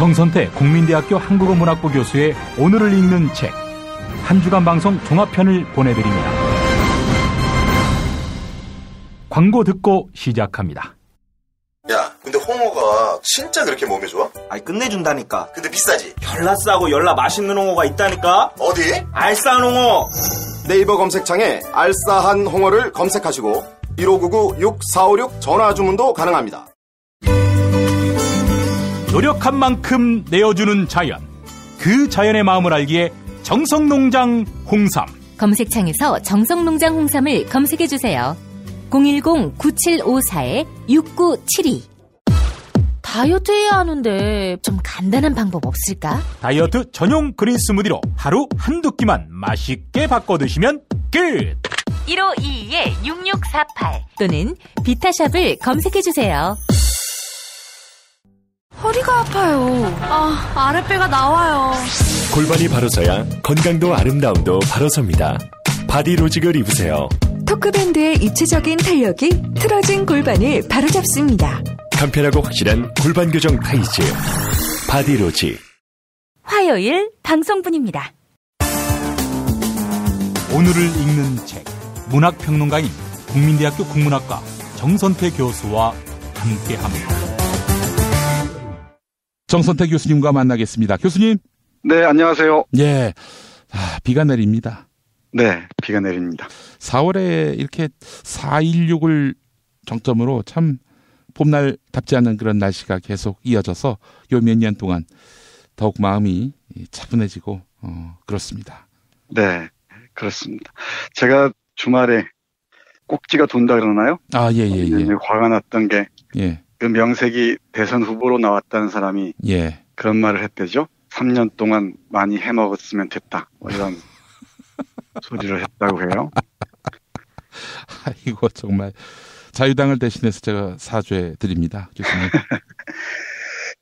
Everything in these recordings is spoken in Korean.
정선태 국민대학교 한국어문학부 교수의 오늘을 읽는 책, 한 주간 방송 종합편을 보내드립니다. 광고 듣고 시작합니다. 야, 근데 홍어가 진짜 그렇게 몸에 좋아? 아이, 끝내준다니까. 근데 비싸지? 열나 싸고 열나 맛있는 홍어가 있다니까. 어디? 알싸한 홍어. 네이버 검색창에 알싸한 홍어를 검색하시고 1599-6456 전화주문도 가능합니다. 노력한 만큼 내어주는 자연, 그 자연의 마음을 알기에 정성농장 홍삼. 검색창에서 정성농장 홍삼을 검색해주세요. 010-9754-6972. 다이어트 해야 하는데 좀 간단한 방법 없을까? 다이어트 전용 그린 스무디로 하루 한두 끼만 맛있게 바꿔 드시면 끝! 1522-6648 또는 비타샵을 검색해주세요. 허리가 아파요. 아랫배가 나와요. 골반이 바로 서야 건강도 아름다움도 바로 섭니다. 바디로직을 입으세요. 토크밴드의 입체적인 탄력이 틀어진 골반을 바로잡습니다. 간편하고 확실한 골반 교정 타이즈 바디로직. 화요일 방송분입니다. 오늘을 읽는 책, 문학평론가인 국민대학교 국문학과 정선태 교수와 함께합니다. 정선태 교수님과 만나겠습니다. 교수님. 네, 안녕하세요. 예, 비가 내립니다. 네, 비가 내립니다. 4월에 이렇게 4.16을 정점으로 참 봄날답지 않은 그런 날씨가 계속 이어져서 요 몇 년 동안 더욱 마음이 차분해지고 그렇습니다. 네, 그렇습니다. 제가 주말에 꼭지가 돈다 그러나요? 예. 화가 났던 게 예. 그 명색이 대선 후보로 나왔다는 사람이 예. 그런 말을 했대죠. 3년 동안 많이 해먹었으면 됐다. 이런 소리를 했다고 해요. 이거 정말 자유당을 대신해서 제가 사죄 드립니다, 교수님.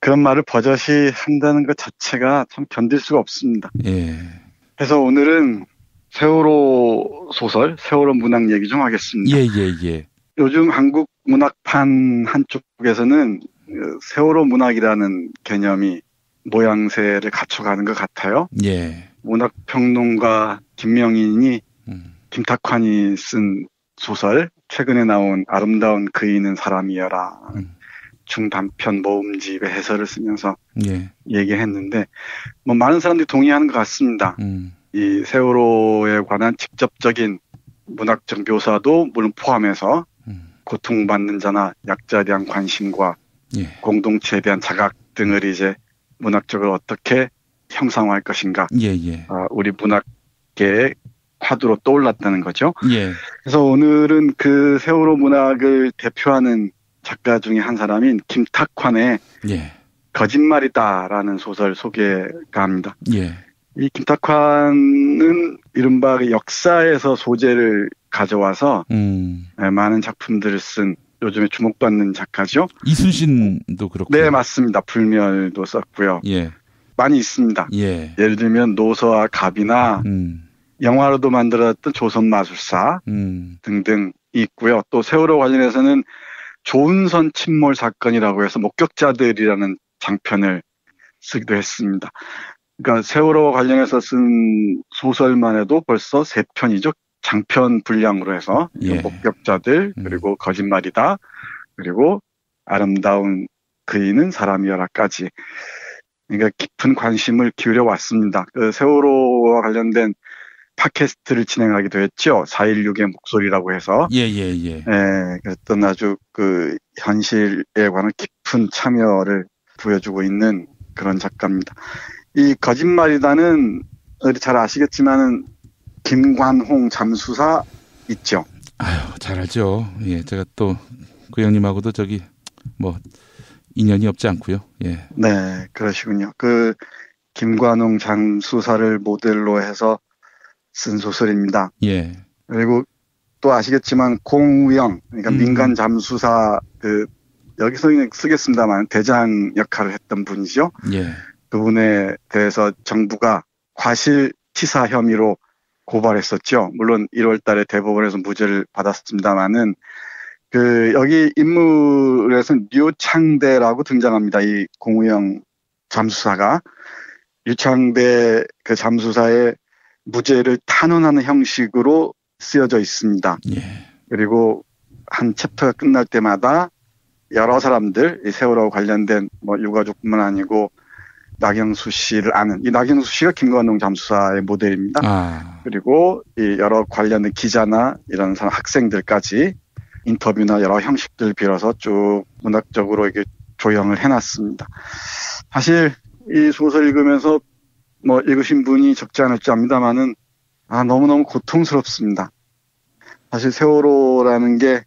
그런 말을 버젓이 한다는 것 자체가 참 견딜 수가 없습니다. 예. 그래서 오늘은 세월호 소설, 세월호 문학 얘기 좀 하겠습니다. 예. 요즘 한국 문학판 한쪽에서는 세월호 문학이라는 개념이 모양새를 갖춰가는 것 같아요. 예. 문학평론가 김명인이 김탁환이 쓴 소설, 최근에 나온 아름다운 그이는 사람이여라 중단편 모음집의 해설을 쓰면서 얘기했는데 뭐 많은 사람들이 동의하는 것 같습니다. 이 세월호에 관한 직접적인 문학적 묘사도 물론 포함해서 고통받는 자나 약자에 대한 관심과 공동체에 대한 자각 등을 이제 문학적으로 어떻게 형상화할 것인가. 우리 문학계의 화두로 떠올랐다는 거죠. 그래서 오늘은 그 세월호 문학을 대표하는 작가 중에 한 사람인 김탁환의 거짓말이다라는 소설 소개가 합니다. 이 김탁환은 이른바 역사에서 소재를 가져와서 많은 작품들을 쓴 요즘에 주목받는 작가죠. 이순신도 그렇고. 네, 맞습니다. 불멸도 썼고요. 많이 있습니다. 예를 들면 노서와 갑이나 영화로도 만들어졌던 조선마술사 등등 있고요. 또 세월호 관련해서는 조은선 침몰 사건이라고 해서 목격자들이라는 장편을 쓰기도 했습니다. 그러니까 세월호 관련해서 쓴 소설만 해도 벌써 3편이죠. 장편 분량으로 해서 목격자들 그리고 거짓말이다 그리고 아름다운 그이는 사람이여라까지 그러니까 깊은 관심을 기울여 왔습니다. 그 세월호와 관련된 팟캐스트를 진행하기도 했죠. 4.16의 목소리라고 해서. 그랬던 아주 그 현실에 관한 깊은 참여를 보여주고 있는 그런 작가입니다. 이 거짓말이다는 잘 아시겠지만은 김관홍 잠수사 있죠. 잘 알죠. 제가 또 그 형님하고도 인연이 없지 않고요. 네, 그러시군요. 그 김관홍 잠수사를 모델로 해서 쓴 소설입니다. 그리고 또 아시겠지만 공우영, 그러니까 민간 잠수사 여기서 쓰겠습니다만 대장 역할을 했던 분이죠. 그분에 대해서 정부가 과실치사 혐의로 고발했었죠. 물론 1월 달에 대법원에서 무죄를 받았습니다만은 여기 인물에서는 류창대라고 등장합니다. 이 공우영 잠수사가 유창대 그 잠수사의 무죄를 탄원하는 형식으로 쓰여져 있습니다. 예. 그리고 한 챕터가 끝날 때마다 여러 사람들, 이 세월호 관련된 뭐 유가족뿐만 아니고 나경수 씨를 아는, 이 나경수 씨가 김관동 잠수사의 모델입니다. 그리고 이 여러 관련된 기자나 이런 사람, 학생들까지 인터뷰나 여러 형식들 빌어서 쭉 문학적으로 이게 조형을 해놨습니다. 사실 이 소설 읽으면서 뭐 읽으신 분이 적지 않을지 압니다만은 너무너무 고통스럽습니다. 사실 세월호라는 게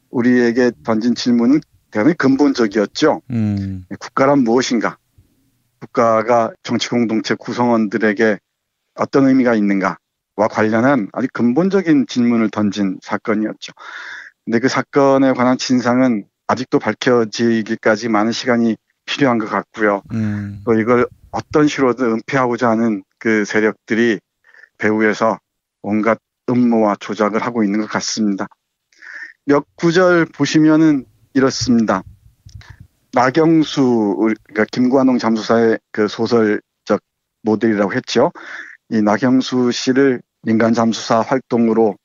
우리에게 던진 질문은 대단히 근본적이었죠. 국가란 무엇인가? 국가가 정치 공동체 구성원들에게 어떤 의미가 있는가와 관련한 아주 근본적인 질문을 던진 사건이었죠. 근데 그 사건에 관한 진상은 아직도 밝혀지기까지 많은 시간이 필요한 것 같고요. 또 이걸 어떤 식으로든 은폐하고자 하는 그 세력들이 배후에서 온갖 음모와 조작을 하고 있는 것 같습니다. 몇 구절 보시면은 이렇습니다. 나경수, 그러니까 김관동 잠수사의 그 소설적 모델이라고 했죠. 이 나경수 씨를 민간 잠수사 활동으로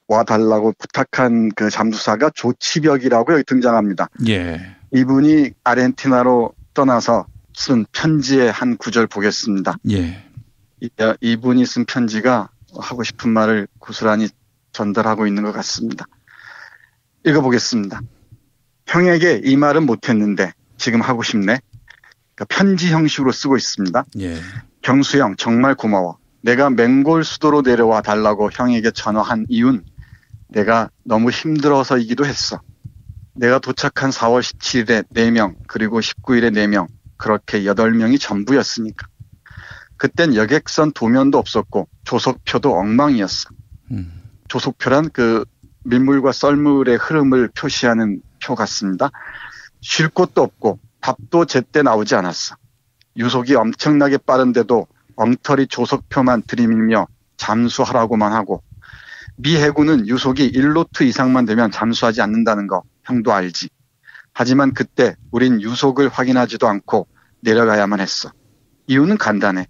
와달라고 부탁한 그 잠수사가 조치벽이라고 여기 등장합니다. 예. 이분이 아르헨티나로 떠나서 쓴 편지의 한 구절 보겠습니다. 예. 이분이 쓴 편지가 하고 싶은 말을 고스란히 전달하고 있는 것 같습니다. 읽어보겠습니다. 형에게 이 말은 못했는데 지금 하고 싶네. 그러니까 편지 형식으로 쓰고 있습니다. 예. 경수 형 정말 고마워. 내가 맹골 수도로 내려와 달라고 형에게 전화한 이유는 내가 너무 힘들어서이기도 했어. 내가 도착한 4월 17일에 4명 그리고 19일에 4명 그렇게 8명이 전부였으니까. 그땐 여객선 도면도 없었고 조속표도 엉망이었어. 조속표란 그 밀물과 썰물의 흐름을 표시하는 표 같습니다. 쉴 곳도 없고 밥도 제때 나오지 않았어. 유속이 엄청나게 빠른데도 엉터리 조속표만 들이밀며 잠수하라고만 하고 미 해군은 유속이 1노트 이상만 되면 잠수하지 않는다는 거 형도 알지. 하지만 그때 우린 유속을 확인하지도 않고 내려가야만 했어. 이유는 간단해.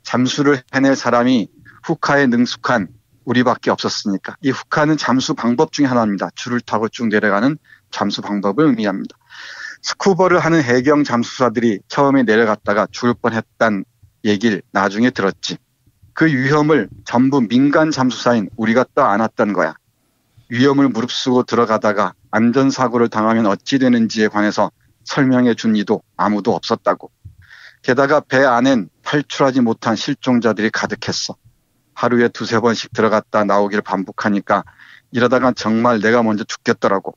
잠수를 해낼 사람이 후카에 능숙한 우리밖에 없었으니까. 이 후카는 잠수 방법 중에 하나입니다. 줄을 타고 쭉 내려가는 잠수 방법을 의미합니다. 스쿠버를 하는 해경 잠수사들이 처음에 내려갔다가 죽을 뻔했단 얘기를 나중에 들었지. 그 위험을 전부 민간 잠수사인 우리가 떠안았던 거야. 위험을 무릅쓰고 들어가다가 안전사고를 당하면 어찌 되는지에 관해서 설명해 준 이도 아무도 없었다고. 게다가 배 안엔 탈출하지 못한 실종자들이 가득했어. 하루에 2-3번씩 들어갔다 나오기를 반복하니까 이러다가 정말 내가 먼저 죽겠더라고.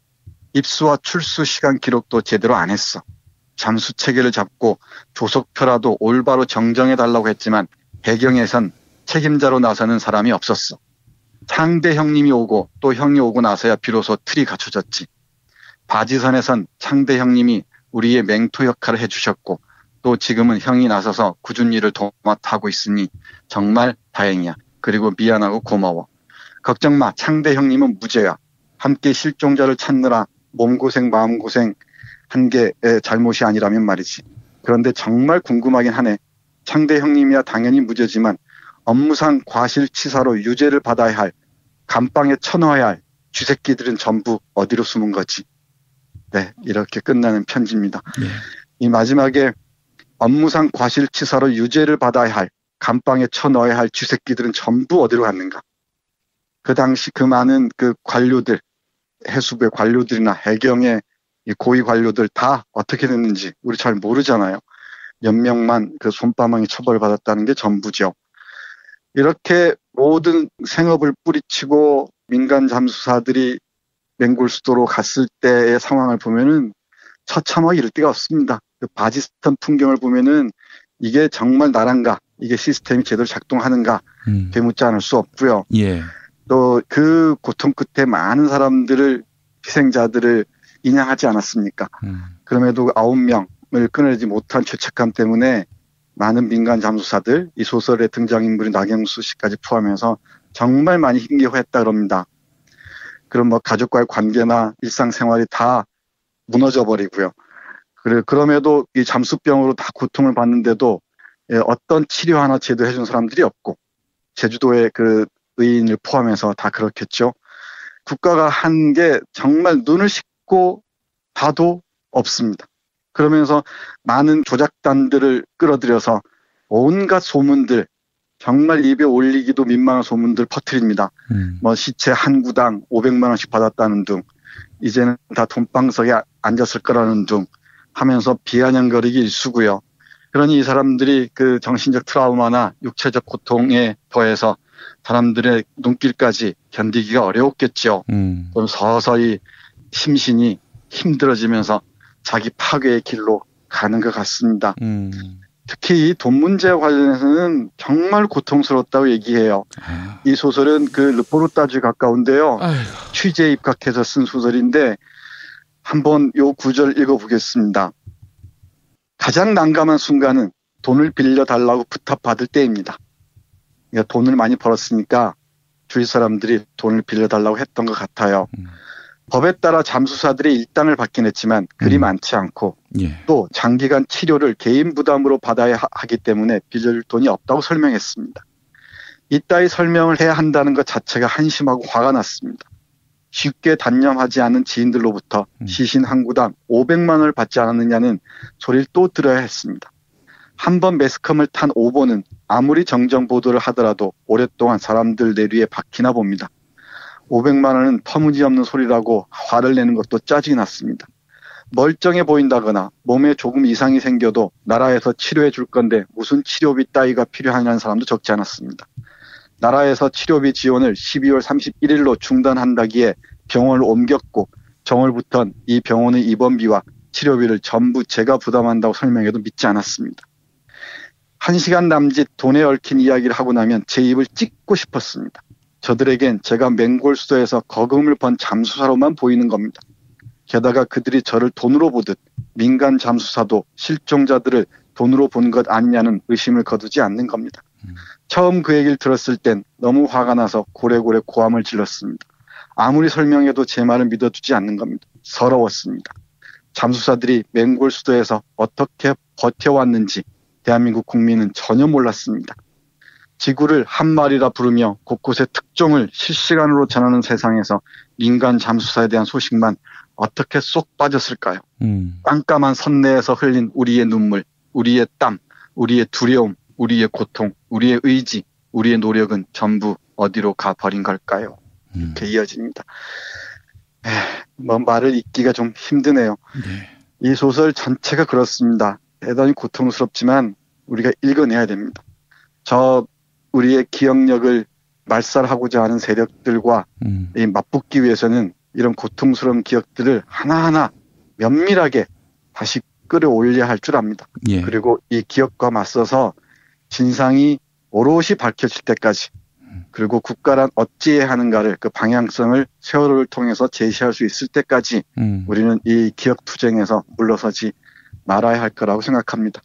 입수와 출수 시간 기록도 제대로 안 했어. 잠수 체계를 잡고 조속표라도 올바로 정정해달라고 했지만 해경에선 책임자로 나서는 사람이 없었어. 창대 형님이 오고 또 형이 오고 나서야 비로소 틀이 갖춰졌지. 바지선에선 창대 형님이 우리의 맹토 역할을 해주셨고 또 지금은 형이 나서서 굳은 일을 도맡아 하고 있으니 정말 다행이야. 그리고 미안하고 고마워. 걱정 마. 창대 형님은 무죄야. 함께 실종자를 찾느라 몸고생 마음고생 한 게 잘못이 아니라면 말이지. 그런데 정말 궁금하긴 하네. 창대 형님이야 당연히 무죄지만 업무상 과실치사로 유죄를 받아야 할, 감방에 쳐넣어야 할 쥐새끼들은 전부 어디로 숨은 거지. 네, 이렇게 끝나는 편지입니다. 네. 이 마지막에 업무상 과실치사로 유죄를 받아야 할, 감방에 쳐넣어야 할 쥐새끼들은 전부 어디로 갔는가. 그 당시 그 많은 그 관료들, 해수부의 관료들이나 해경의 이 고위 관료들 다 어떻게 됐는지 우리 잘 모르잖아요. 몇 명만 그 솜방망이 처벌받았다는 게 전부죠. 이렇게 모든 생업을 뿌리치고 민간 잠수사들이 맹골수도로 갔을 때의 상황을 보면은 처참하게 이럴 데가 없습니다. 그 바지스탄 풍경을 보면은 이게 정말 나란가, 이게 시스템이 제대로 작동하는가 되묻지 않을 수 없고요. 예. 또 그 고통 끝에 많은 사람들을, 희생자들을 인양하지 않았습니까? 그럼에도 9명을 끊어내지 못한 죄책감 때문에 많은 민간 잠수사들, 이 소설의 등장인물인 나경수 씨까지 포함해서 정말 많이 힘겨워했다 그럽니다. 그럼 뭐 가족과의 관계나 일상생활이 다 무너져 버리고요. 그럼에도 이 잠수병으로 다 고통을 받는데도 어떤 치료 하나 제대로 해준 사람들이 없고, 제주도의 그 의인을 포함해서 다 그렇겠죠. 국가가 한 게 정말 눈을 씻고 봐도 없습니다. 그러면서 많은 조작단들을 끌어들여서 온갖 소문들, 정말 입에 올리기도 민망한 소문들 퍼뜨립니다. 뭐 시체 한 구당 500만 원씩 받았다는 둥, 이제는 다 돈방석에 앉았을 거라는 둥 하면서 비아냥거리기 일쑤고요. 그러니 이 사람들이 그 정신적 트라우마나 육체적 고통에 더해서 사람들의 눈길까지 견디기가 어려웠겠죠. 그럼 서서히 심신이 힘들어지면서 자기 파괴의 길로 가는 것 같습니다. 특히 이 돈 문제와 관련해서는 정말 고통스럽다고 얘기해요. 이 소설은 그 르포르타주에 가까운데요. 취재에 입각해서 쓴 소설인데 한번 요 구절 읽어보겠습니다. 가장 난감한 순간은 돈을 빌려달라고 부탁받을 때입니다. 그러니까 돈을 많이 벌었으니까 주위 사람들이 돈을 빌려달라고 했던 것 같아요. 법에 따라 잠수사들이 일당을 받긴 했지만 그리 많지 않고 또 장기간 치료를 개인 부담으로 받아야 하기 때문에 빌려줄 돈이 없다고 설명했습니다. 이따위 설명을 해야 한다는 것 자체가 한심하고 화가 났습니다. 쉽게 단념하지 않은 지인들로부터 시신 한 구당 500만 원을 받지 않았느냐는 소리를 또 들어야 했습니다. 한 번 매스컴을 탄 오보는 아무리 정정 보도를 하더라도 오랫동안 사람들 내리에 박히나 봅니다. 500만 원은 터무니없는 소리라고 화를 내는 것도 짜증이 났습니다. 멀쩡해 보인다거나 몸에 조금 이상이 생겨도 나라에서 치료해 줄 건데 무슨 치료비 따위가 필요하냐는 사람도 적지 않았습니다. 나라에서 치료비 지원을 12월 31일로 중단한다기에 병원을 옮겼고 정월부터는 이 병원의 입원비와 치료비를 전부 제가 부담한다고 설명해도 믿지 않았습니다. 1시간 남짓 돈에 얽힌 이야기를 하고 나면 제 입을 찢고 싶었습니다. 저들에겐 제가 맹골 수도에서 거금을 번 잠수사로만 보이는 겁니다. 게다가 그들이 저를 돈으로 보듯 민간 잠수사도 실종자들을 돈으로 본 것 아니냐는 의심을 거두지 않는 겁니다. 처음 그 얘기를 들었을 땐 너무 화가 나서 고래고래 고함을 질렀습니다. 아무리 설명해도 제 말을 믿어주지 않는 겁니다. 서러웠습니다. 잠수사들이 맹골 수도에서 어떻게 버텨왔는지 대한민국 국민은 전혀 몰랐습니다. 지구를 한 마리라 부르며 곳곳에 특종을 실시간으로 전하는 세상에서 민간 잠수사에 대한 소식만 어떻게 쏙 빠졌을까요? 깜깜한 선내에서 흘린 우리의 눈물, 우리의 땀, 우리의 두려움, 우리의 고통, 우리의 의지, 우리의 노력은 전부 어디로 가버린 걸까요? 이렇게 이어집니다. 뭐 말을 잇기가 좀 힘드네요. 이 소설 전체가 그렇습니다. 대단히 고통스럽지만 우리가 읽어내야 됩니다. 우리의 기억력을 말살하고자 하는 세력들과 맞붙기 위해서는 이런 고통스러운 기억들을 하나하나 면밀하게 다시 끌어올려야 할 줄 압니다. 그리고 이 기억과 맞서서 진상이 오롯이 밝혀질 때까지, 그리고 국가란 어찌해야 하는가를 그 방향성을 세월호를 통해서 제시할 수 있을 때까지 우리는 이 기억 투쟁에서 물러서지 말아야 할 거라고 생각합니다.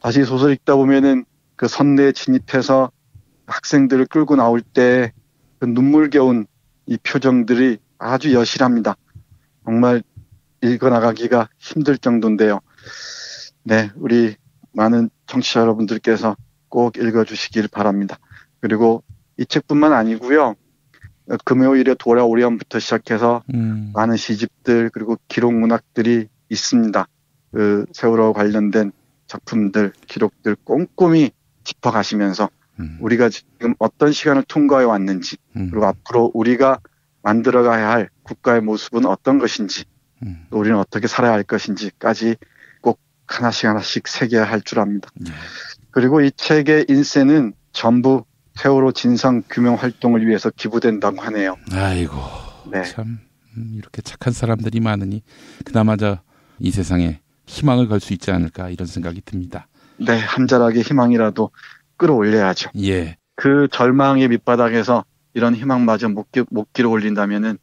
다시 소설 읽다 보면은 그 선내에 진입해서 학생들을 끌고 나올 때 그 눈물겨운 이 표정들이 아주 여실합니다. 정말 읽어나가기가 힘들 정도인데요. 네, 우리 많은 청취자 여러분들께서 꼭 읽어주시길 바랍니다. 그리고 이 책뿐만 아니고요. 금요일에 돌아오렴부터 시작해서 많은 시집들 그리고 기록 문학들이 있습니다. 그 세월호와 관련된 작품들, 기록들 꼼꼼히 짚어가시면서 우리가 지금 어떤 시간을 통과해 왔는지, 그리고 앞으로 우리가 만들어가야 할 국가의 모습은 어떤 것인지, 또 우리는 어떻게 살아야 할 것인지까지 꼭 하나씩 새겨야 할 줄 압니다. 그리고 이 책의 인세는 전부 세월호 진상 규명 활동을 위해서 기부된다고 하네요. 아이고, 네. 참 이렇게 착한 사람들이 많으니 그나마 이 세상에 희망을 걸 수 있지 않을까 이런 생각이 듭니다. 네, 한 자락의 희망이라도 끌어올려야죠. 그 절망의 밑바닥에서 이런 희망마저 못 길어 올린다면은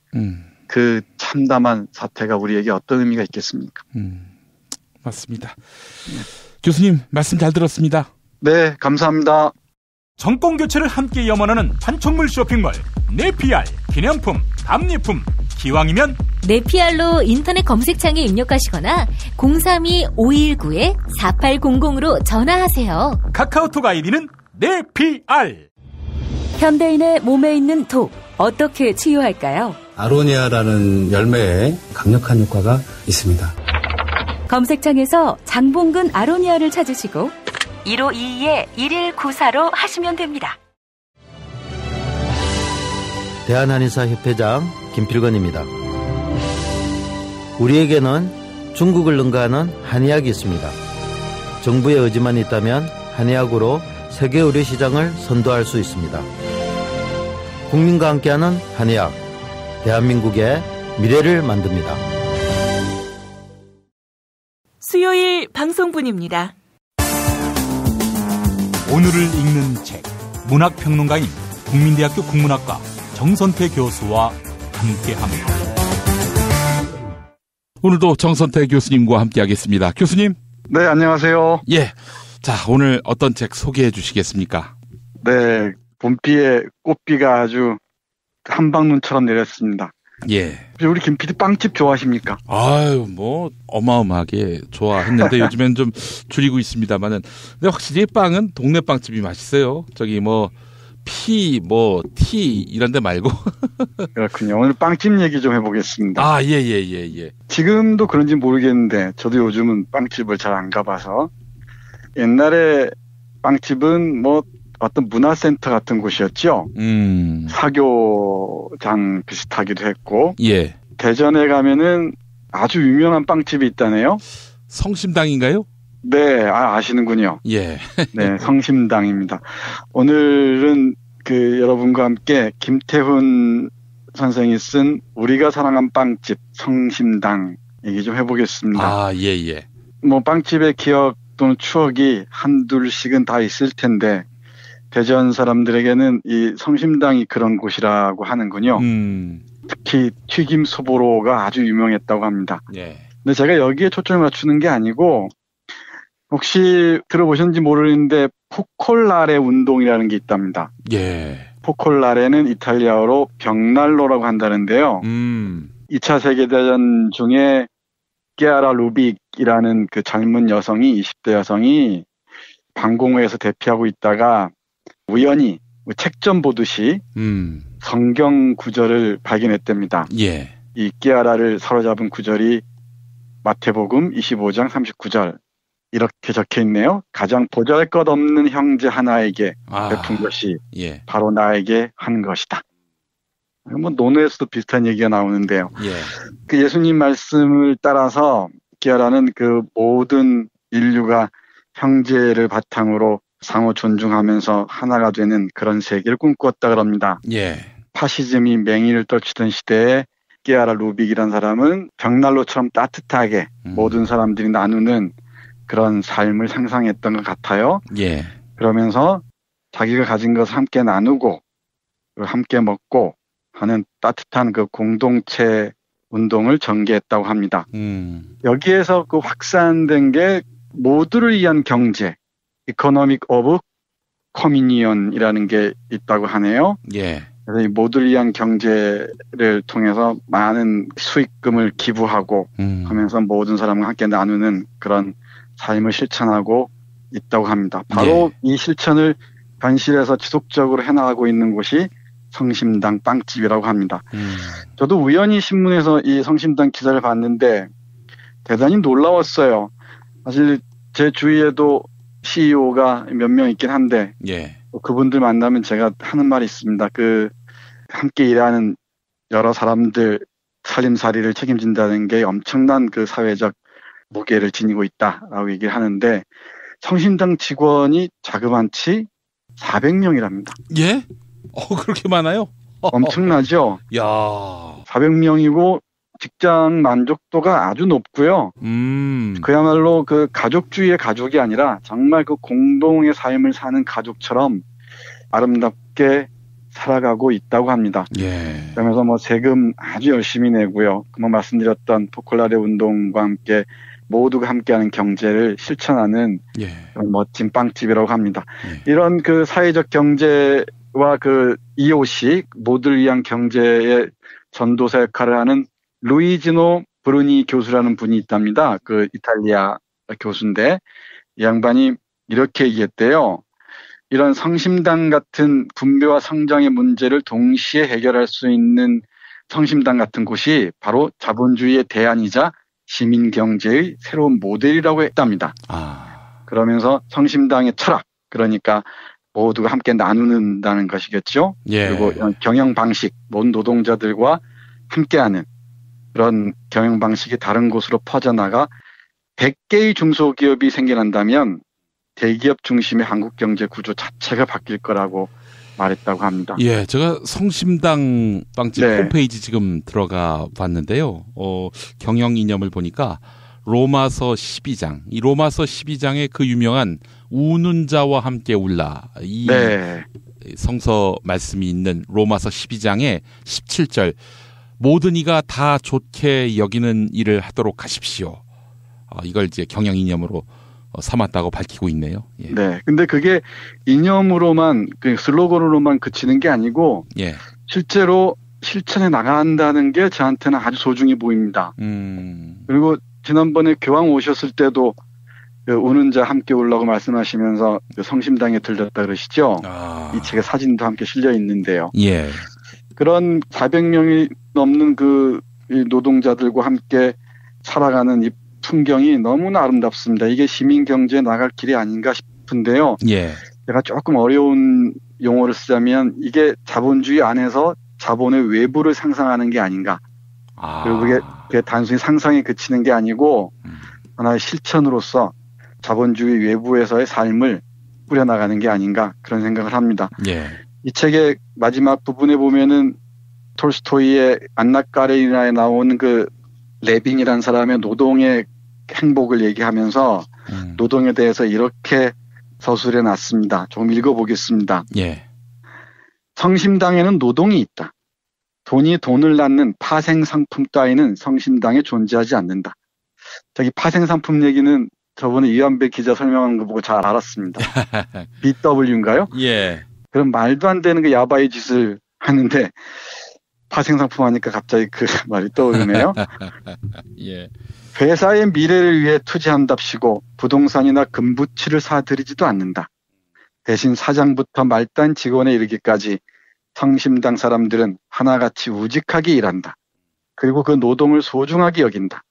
그 참담한 사태가 우리에게 어떤 의미가 있겠습니까? 맞습니다. 교수님 말씀 잘 들었습니다. 네, 감사합니다. 정권 교체를 함께 염원하는 판촉물 쇼핑몰 네피알. 기념품, 답례품, 기왕이면 네피알로 인터넷 검색창에 입력하시거나 032-519-4800으로 전화하세요. 카카오톡 아이디는 네피알. 현대인의 몸에 있는 독, 어떻게 치유할까요? 아로니아라는 열매에 강력한 효과가 있습니다. 검색창에서 장봉근 아로니아를 찾으시고 1522-1194로 하시면 됩니다. 대한한의사협회장 김필건입니다. 우리에게는 중국을 능가하는 한의학이 있습니다. 정부의 의지만 있다면 한의학으로 세계 의료 시장을 선도할 수 있습니다. 국민과 함께하는 한의학, 대한민국의 미래를 만듭니다. 수요일 방송분입니다. 오늘을 읽는 책, 문학평론가인 국민대학교 국문학과 정선태 교수와 함께합니다. 오늘도 정선태 교수님과 함께하겠습니다. 교수님. 네, 안녕하세요. 예. 자, 오늘 어떤 책 소개해 주시겠습니까? 네, 봄비에 꽃비가 아주 한방눈처럼 내렸습니다. 예. 우리 김 PD 빵집 좋아하십니까? 아유, 뭐 어마어마하게 좋아했는데 요즘엔 좀 줄이고 있습니다만은, 근데 확실히 빵은 동네 빵집이 맛있어요. 저기 뭐 피, 뭐 티 이런 데 말고. 그렇군요. 오늘 빵집 얘기 좀 해보겠습니다. 아, 예. 지금도 그런지 모르겠는데 저도 요즘은 빵집을 잘 안 가봐서, 옛날에 빵집은 뭐 어떤 문화센터 같은 곳이었죠. 사교장 비슷하기도 했고. 예. 대전에 가면은 아주 유명한 빵집이 있다네요. 성심당인가요? 네, 아시는군요. 예. 네, 성심당입니다. 오늘은 여러분과 함께 김태훈 선생이 쓴 우리가 사랑한 빵집 성심당 얘기 좀 해보겠습니다. 아, 예. 뭐 빵집의 기억 또는 추억이 한둘씩은 다 있을 텐데, 대전 사람들에게는 이 성심당이 그런 곳이라고 하는군요. 특히 튀김 소보로가 아주 유명했다고 합니다. 예. 근데 제가 여기에 초점을 맞추는 게 아니고, 혹시 들어보셨는지 모르는데 포콜라레 운동이라는 게 있답니다. 예. 포콜라레는 이탈리아어로 벽난로라고 한다는데요. 2차 세계대전 중에 게아라 루빅이라는 그 젊은 여성이, 20대 여성이 방공호에서 대피하고 있다가 우연히 책 좀 보듯이 성경 구절을 발견했답니다. 예. 이 게아라를 사로잡은 구절이 마태복음 25장 39절 이렇게 적혀 있네요. 가장 보잘것없는 형제 하나에게 베푼 것이 바로 나에게 한 것이다. 뭐 논어에서도 비슷한 얘기가 나오는데요. 예. 그 예수님 말씀을 따라서 게아라는 그 모든 인류가 형제를 바탕으로 상호 존중하면서 하나가 되는 그런 세계를 꿈꾸었다 그럽니다. 예. 파시즘이 맹위를 떨치던 시대에 게아라 루빅이라는 사람은 벽난로처럼 따뜻하게 모든 사람들이 나누는 그런 삶을 상상했던 것 같아요. 예. 그러면서 자기가 가진 것을 함께 나누고 함께 먹고 하는 따뜻한 그 공동체 운동을 전개했다고 합니다. 여기에서 그 확산된 게 모두를 위한 경제, Economic of Communion이라는 게 있다고 하네요. 예. 그래서 이 모두를 위한 경제를 통해서 많은 수익금을 기부하고 하면서 모든 사람과 함께 나누는 그런 삶을 실천하고 있다고 합니다. 바로 이 실천을 현실에서 지속적으로 해나가고 있는 곳이 성심당 빵집이라고 합니다. 저도 우연히 신문에서 이 성심당 기사를 봤는데 대단히 놀라웠어요. 사실 제 주위에도 CEO가 몇 명 있긴 한데 그분들 만나면 제가 하는 말이 있습니다. 함께 일하는 여러 사람들 살림살이를 책임진다는 게 엄청난 그 사회적 무게를 지니고 있다라고 얘기를 하는데, 성심당 직원이 자그만치 400명이랍니다. 예? 그렇게 많아요? 엄청나죠? 야. 400명이고 직장 만족도가 아주 높고요. 그야말로 그 가족주의의 가족이 아니라 정말 그 공동의 삶을 사는 가족처럼 아름답게 살아가고 있다고 합니다. 예. 그러면서 뭐 세금 아주 열심히 내고요. 뭐 말씀드렸던 포콜라레 운동과 함께 모두가 함께하는 경제를 실천하는 멋진 빵집이라고 합니다. 이런 그 사회적 경제와 그 EOC 모두를 위한 경제의 전도사 역할을 하는 루이지노 브루니 교수라는 분이 있답니다. 그 이탈리아 교수인데 이 양반이 이렇게 얘기했대요. 이런 성심당 같은 분배와 성장의 문제를 동시에 해결할 수 있는 성심당 같은 곳이 바로 자본주의의 대안이자 시민경제의 새로운 모델이라고 했답니다. 그러면서 성심당의 철학, 그러니까 모두가 함께 나누는다는 것이겠죠. 그리고 경영 방식, 모든 노동자들과 함께하는 그런 경영 방식이 다른 곳으로 퍼져나가 100개의 중소기업이 생겨난다면 대기업 중심의 한국 경제 구조 자체가 바뀔 거라고 말했다고 합니다. 예, 제가 성심당 빵집 홈페이지 지금 들어가 봤는데요. 경영 이념을 보니까 로마서 12장, 이 로마서 12장의 그 유명한 우는 자와 함께 울라, 이 성서 말씀이 있는 로마서 12장의 17절, 모든 이가 다 좋게 여기는 일을 하도록 하십시오. 이걸 이제 경영 이념으로 삼았다고 밝히고 있네요. 예. 네. 근데 그게 이념으로만, 그 슬로건으로만 그치는 게 아니고, 실제로 실천해 나간다는 게 저한테는 아주 소중히 보입니다. 그리고 지난번에 교황 오셨을 때도 우는 자 함께 울라고 말씀하시면서 성심당에 들렸다 그러시죠? 이 책에 사진도 함께 실려 있는데요. 그런 400명이 넘는 그 노동자들과 함께 살아가는 이 풍경이 너무나 아름답습니다. 이게 시민경제에 나갈 길이 아닌가 싶은데요. 제가 조금 어려운 용어를 쓰자면 이게 자본주의 안에서 자본의 외부를 상상하는 게 아닌가. 그리고 그게 단순히 상상에 그치는 게 아니고 하나의 실천으로서 자본주의 외부에서의 삶을 꾸려나가는 게 아닌가, 그런 생각을 합니다. 이 책의 마지막 부분에 보면은 톨스토이의 안나 까레니나에 나오는 그 레빈이라는 사람의 노동의 행복을 얘기하면서 노동에 대해서 이렇게 서술해 놨습니다. 조금 읽어보겠습니다. 성심당에는 노동이 있다. 돈이 돈을 낳는 파생상품 따위는 성심당에 존재하지 않는다. 저기 파생상품 얘기는 저번에 이완배 기자 설명한 거 보고 잘 알았습니다. BW인가요? 그럼 말도 안 되는 그 야바이 짓을 하는데 파생상품 하니까 갑자기 그 말이 떠오르네요. 회사의 미래를 위해 투자한답시고 부동산이나 금부치를 사들이지도 않는다. 대신 사장부터 말단 직원에 이르기까지 성심당 사람들은 하나같이 우직하게 일한다. 그리고 그 노동을 소중하게 여긴다.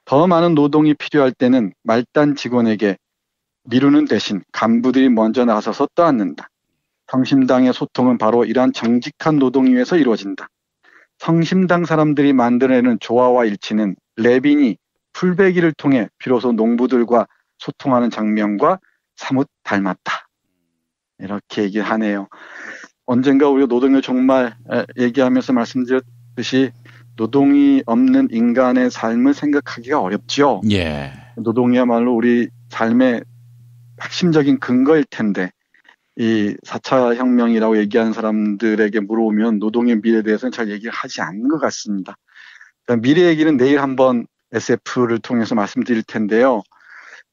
더 많은 노동이 필요할 때는 말단 직원에게 미루는 대신 간부들이 먼저 나서서 떠안는다. 성심당의 소통은 바로 이러한 정직한 노동 위에서 이루어진다. 성심당 사람들이 만들어내는 조화와 일치는 레빈이 풀베기를 통해 비로소 농부들과 소통하는 장면과 사뭇 닮았다. 이렇게 얘기하네요. 언젠가 우리가 노동의 종말 얘기하면서 말씀드렸듯이 노동이 없는 인간의 삶을 생각하기가 어렵죠. 노동이야말로 우리 삶의 핵심적인 근거일 텐데 이 4차 혁명이라고 얘기하는 사람들에게 물어보면 노동의 미래에 대해서는 잘 얘기를 하지 않는 것 같습니다. 미래 얘기는 내일 한번 SF를 통해서 말씀드릴 텐데요.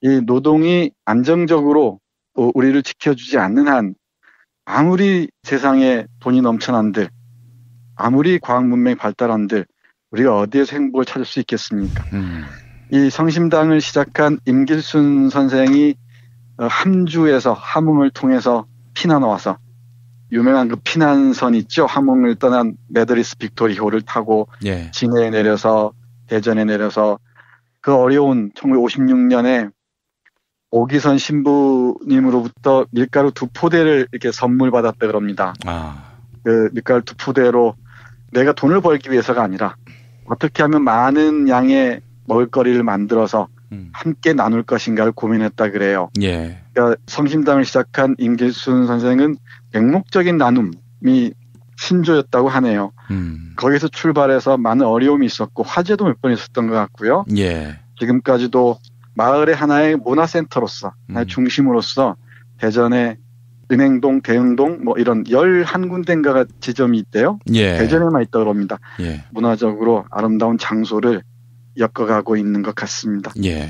이 노동이 안정적으로 우리를 지켜주지 않는 한 아무리 세상에 돈이 넘쳐난들, 아무리 과학 문명이 발달한들 우리가 어디에서 행복을 찾을 수 있겠습니까? 이 성심당을 시작한 임길순 선생이 함주에서 함흥을 통해서 피난 와서 유명한 그 피난선 있죠. 함흥을 떠난 메더리스 빅토리호를 타고 진해에 내려서 대전에 내려서 그 어려운 1956년에 오기선 신부님으로부터 밀가루 2포대를 이렇게 선물 받았다 그럽니다. 그 밀가루 2포대로 내가 돈을 벌기 위해서가 아니라 어떻게 하면 많은 양의 먹을거리를 만들어서 함께 나눌 것인가를 고민했다 그래요. 그러니까 성심당을 시작한 임길순 선생은 맹목적인 나눔이 신조였다고 하네요. 거기서 출발해서 많은 어려움이 있었고 화재도 몇 번 있었던 것 같고요. 지금까지도 마을의 하나의 문화센터로서 하나의 중심으로서 대전에 은행동, 대흥동 뭐 이런 11군데인가가 지점이 있대요. 대전에만 있다고 합니다. 문화적으로 아름다운 장소를 엮어가고 있는 것 같습니다. 예.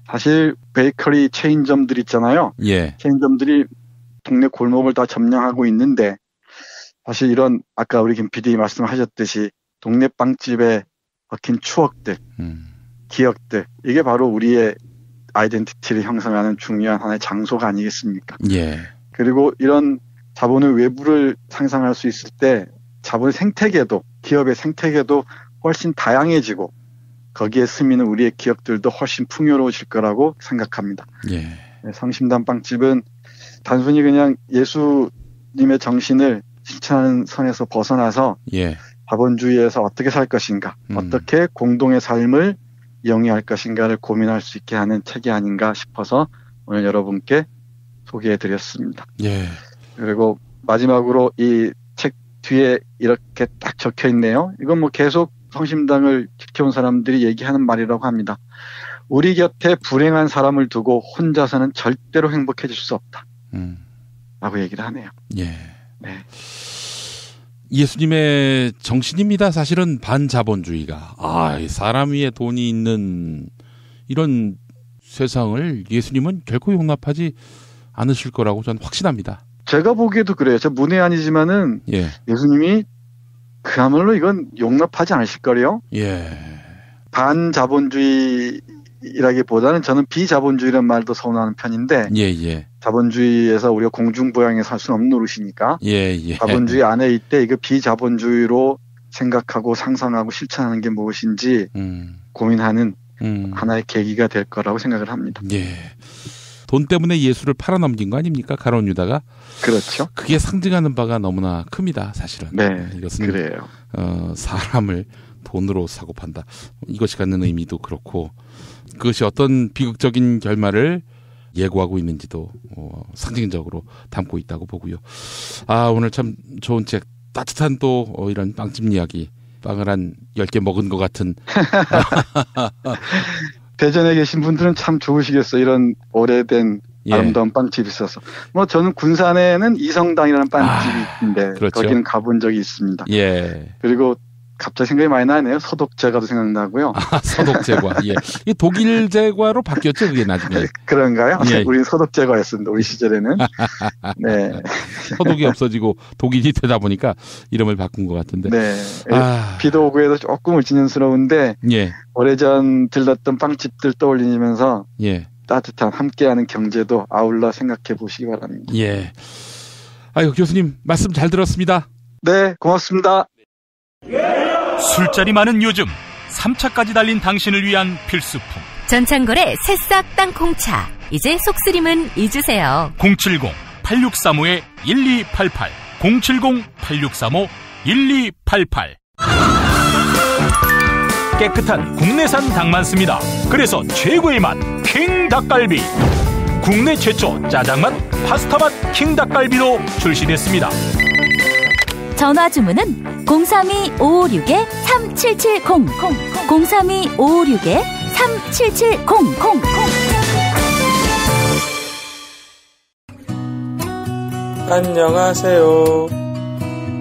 사실 베이커리 체인점들 있잖아요. 예. 체인점들이 동네 골목을 다 점령하고 있는데 사실 이런 아까 우리 김 PD 말씀하셨듯이 동네 빵집에 얽힌 추억들, 기억들 이게 바로 우리의 아이덴티티를 형성하는 중요한 하나의 장소가 아니겠습니까? 예. 그리고 이런 자본의 외부를 상상할 수 있을 때 자본의 생태계도 기업의 생태계도 훨씬 다양해지고 거기에 스미는 우리의 기억들도 훨씬 풍요로워질 거라고 생각합니다. 예. 성심당 빵집은 단순히 그냥 예수님의 정신을 실천하는 선에서 벗어나서 예. 자본주의에서 어떻게 살 것인가, 어떻게 공동의 삶을 영위할 것인가를 고민할 수 있게 하는 책이 아닌가 싶어서 오늘 여러분께 소개해드렸습니다. 예. 그리고 마지막으로 이 책 뒤에 이렇게 딱 적혀 있네요. 이건 뭐 계속 성심당을 지켜온 사람들이 얘기하는 말이라고 합니다. 우리 곁에 불행한 사람을 두고 혼자서는 절대로 행복해질 수 없다. 라고 얘기를 하네요. 예. 네. 예수님의 정신입니다. 사실은 반자본주의가. 사람 위에 돈이 있는 이런 세상을 예수님은 결코 용납하지 않으실 거라고 저는 확신합니다. 제가 보기에도 그래요. 저 문외한이지만은 예. 예수님이 그야말로 이건 용납하지 않으실 거래요. 예. 반자본주의라기보다는 저는 비자본주의라는 말도 선호하는 편인데 예. 자본주의에서 우리가 공중부양에 살 수는 없는 노릇이니까 예. 자본주의 안에 있대 이거 비자본주의로 생각하고 상상하고 실천하는 게 무엇인지 고민하는 하나의 계기가 될 거라고 생각을 합니다. 예. 돈 때문에 예수를 팔아넘긴 거 아닙니까? 가룟 유다가. 그렇죠. 그게 상징하는 바가 너무나 큽니다. 사실은. 네. 이것은 그래요. 사람을 돈으로 사고 판다. 이것이 갖는 의미도 그렇고 그것이 어떤 비극적인 결말을 예고하고 있는지도 상징적으로 담고 있다고 보고요. 오늘 참 좋은 책, 따뜻한 또 이런 빵집 이야기, 빵을 한 10개 먹은 것 같은. 대전에 계신 분들은 참 좋으시겠어요. 이런 오래된 아름다운 빵집이 있어서. 뭐 저는 군산에는 이성당이라는 빵집이 있는데 그렇죠. 거기는 가본 적이 있습니다. 예. 그리고 갑자기 생각이 많이 나네요. 서독제과도 생각나고요. 서독제과. 예. 이 독일 제과로 바뀌었죠, 그게 나중에. 그런가요? 예. 우리는 서독제과였습니다. 우리 시절에는. 네. 서독이 없어지고 독일이 되다 보니까 이름을 바꾼 것 같은데. 네. 비도 오고 해서 조금 울진연스러운데. 예. 오래전 들렀던 빵집들 떠올리면서. 예. 따뜻한 함께하는 경제도 아울러 생각해 보시기 바랍니다. 예. 교수님 말씀 잘 들었습니다. 네, 고맙습니다. 술자리 많은 요즘 3차까지 달린 당신을 위한 필수품 전창걸의 새싹 땅콩차. 이제 속쓰림은 잊으세요. 070-8635-1288 070-8635-1288 깨끗한 국내산 닭만 씁니다. 그래서 최고의 맛 킹 닭갈비. 국내 최초 짜장맛 파스타맛 킹 닭갈비로 출시됐습니다. 전화 주문은 032-556-3770 032-556-3770 안녕하세요.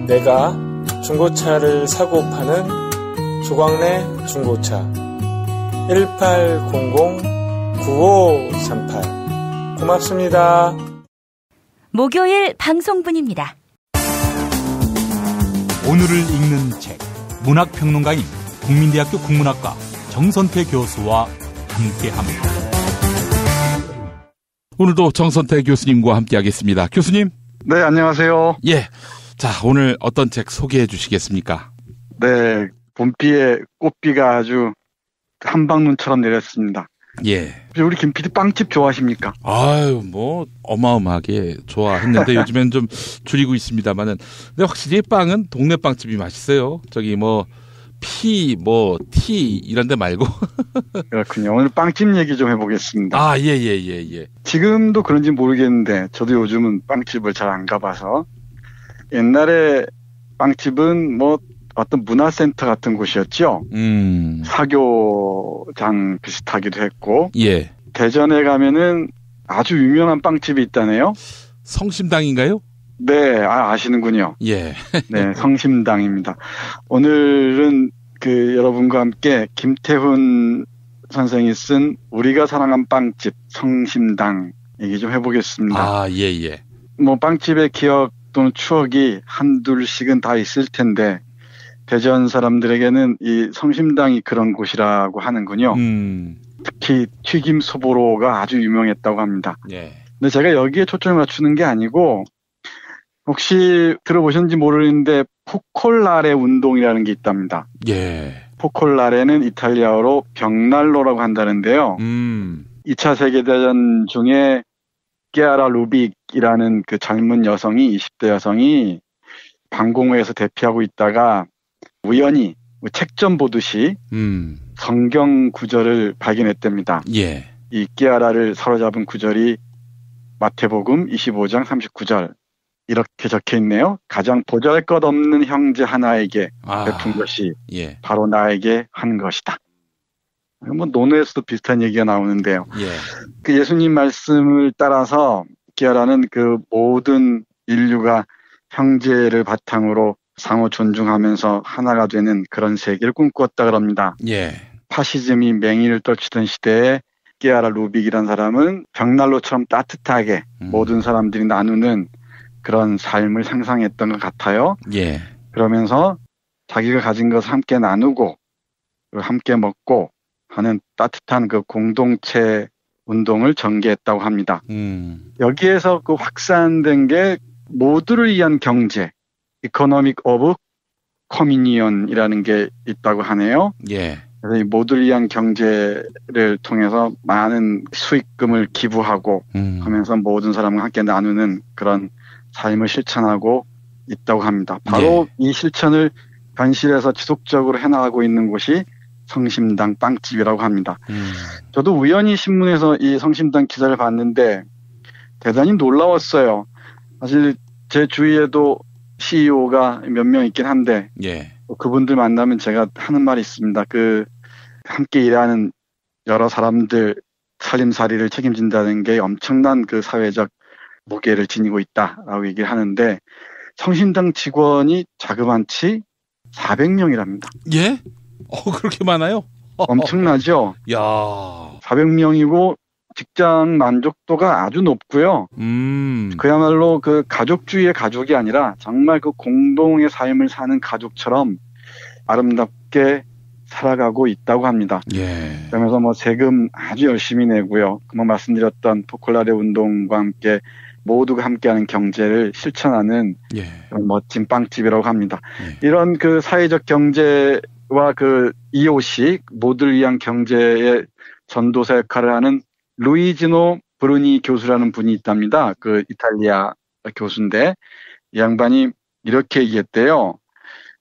내가 중고차를 사고 파는 조광래 중고차 1800-9538 고맙습니다. 목요일 방송분입니다. 오늘을 읽는 책 문학평론가인 국민대학교 국문학과 정선태 교수와 함께합니다. 오늘도 정선태 교수님과 함께하겠습니다. 교수님. 네, 안녕하세요. 예. 자, 오늘 어떤 책 소개해 주시겠습니까? 네, 봄비에 꽃비가 아주 한방눈처럼 내렸습니다. 예. 우리 김 PD 빵집 좋아하십니까? 뭐 어마어마하게 좋아했는데 요즘엔 좀 줄이고 있습니다만은. 근데 확실히 빵은 동네 빵집이 맛있어요. 저기 티 이런 데 말고. 그렇군요. 오늘 빵집 얘기 좀 해보겠습니다. 예. 지금도 그런지 모르겠는데 저도 요즘은 빵집을 잘 안 가봐서 옛날에 빵집은 어떤 문화센터 같은 곳이었죠. 사교장 비슷하기도 했고. 예. 대전에 가면은 아주 유명한 빵집이 있다네요. 성심당인가요? 네, 아시는군요. 예. 네, 성심당입니다. 오늘은 여러분과 함께 김태훈 선생이 쓴 우리가 사랑한 빵집 성심당 얘기 좀 해보겠습니다. 아, 예. 뭐 빵집의 기억 또는 추억이 한둘씩은 다 있을 텐데 대전 사람들에게는 이 성심당이 그런 곳이라고 하는군요. 특히 튀김 소보로가 아주 유명했다고 합니다. 예. 근데 제가 여기에 초점을 맞추는 게 아니고 혹시 들어보셨는지 모르는데 포콜라레 운동이라는 게 있답니다. 예. 포콜라레는 이탈리아어로 벽난로라고 한다는데요. 2차 세계대전 중에 끼아라 루빅이라는 그 젊은 여성이 20대 여성이 방공호에서 대피하고 있다가 우연히 책 좀 보듯이 성경 구절을 발견했답니다. 예. 이 끼아라를 사로잡은 구절이 마태복음 25장 39절 이렇게 적혀 있네요. 가장 보잘것없는 형제 하나에게 베푼 것이 바로 나에게 한 것이다. 뭐 논어에서도 비슷한 얘기가 나오는데요. 예. 그 예수님 말씀을 따라서 끼아라는 그 모든 인류가 형제를 바탕으로 상호 존중하면서 하나가 되는 그런 세계를 꿈꾸었다 그럽니다. 예. 파시즘이 맹위를 떨치던 시대에 끼아라 루빅이라는 사람은 벽난로처럼 따뜻하게 모든 사람들이 나누는 그런 삶을 상상했던 것 같아요. 예. 그러면서 자기가 가진 것을 함께 나누고 함께 먹고 하는 따뜻한 그 공동체 운동을 전개했다고 합니다. 여기에서 그 확산된 게 모두를 위한 경제, Economic of Communion이라는 게 있다고 하네요. 예. 그래서 이 모두를 위한 경제를 통해서 많은 수익금을 기부하고 하면서 모든 사람과 함께 나누는 그런 삶을 실천하고 있다고 합니다. 바로 이 실천을 현실에서 지속적으로 해나가고 있는 곳이 성심당 빵집이라고 합니다. 저도 우연히 신문에서 이 성심당 기사를 봤는데 대단히 놀라웠어요. 사실 제 주위에도 CEO가 몇 명 있긴 한데 그분들 만나면 제가 하는 말이 있습니다. 그 함께 일하는 여러 사람들 살림살이를 책임진다는 게 엄청난 그 사회적 무게를 지니고 있다라고 얘기를 하는데 성심당 직원이 자그만치 400명이랍니다. 예? 그렇게 많아요? 엄청나죠? 야. 400명이고 직장 만족도가 아주 높고요. 그야말로 그 가족주의의 가족이 아니라 정말 그 공동의 삶을 사는 가족처럼 아름답게 살아가고 있다고 합니다. 예. 그러면서 뭐 세금 아주 열심히 내고요. 금방 말씀드렸던 포콜라레 운동과 함께 모두가 함께하는 경제를 실천하는 멋진 빵집이라고 합니다. 이런 그 사회적 경제와 그 EOC 모두를 위한 경제의 전도사 역할을 하는 루이지노 브루니 교수라는 분이 있답니다. 그 이탈리아 교수인데 이 양반이 이렇게 얘기했대요.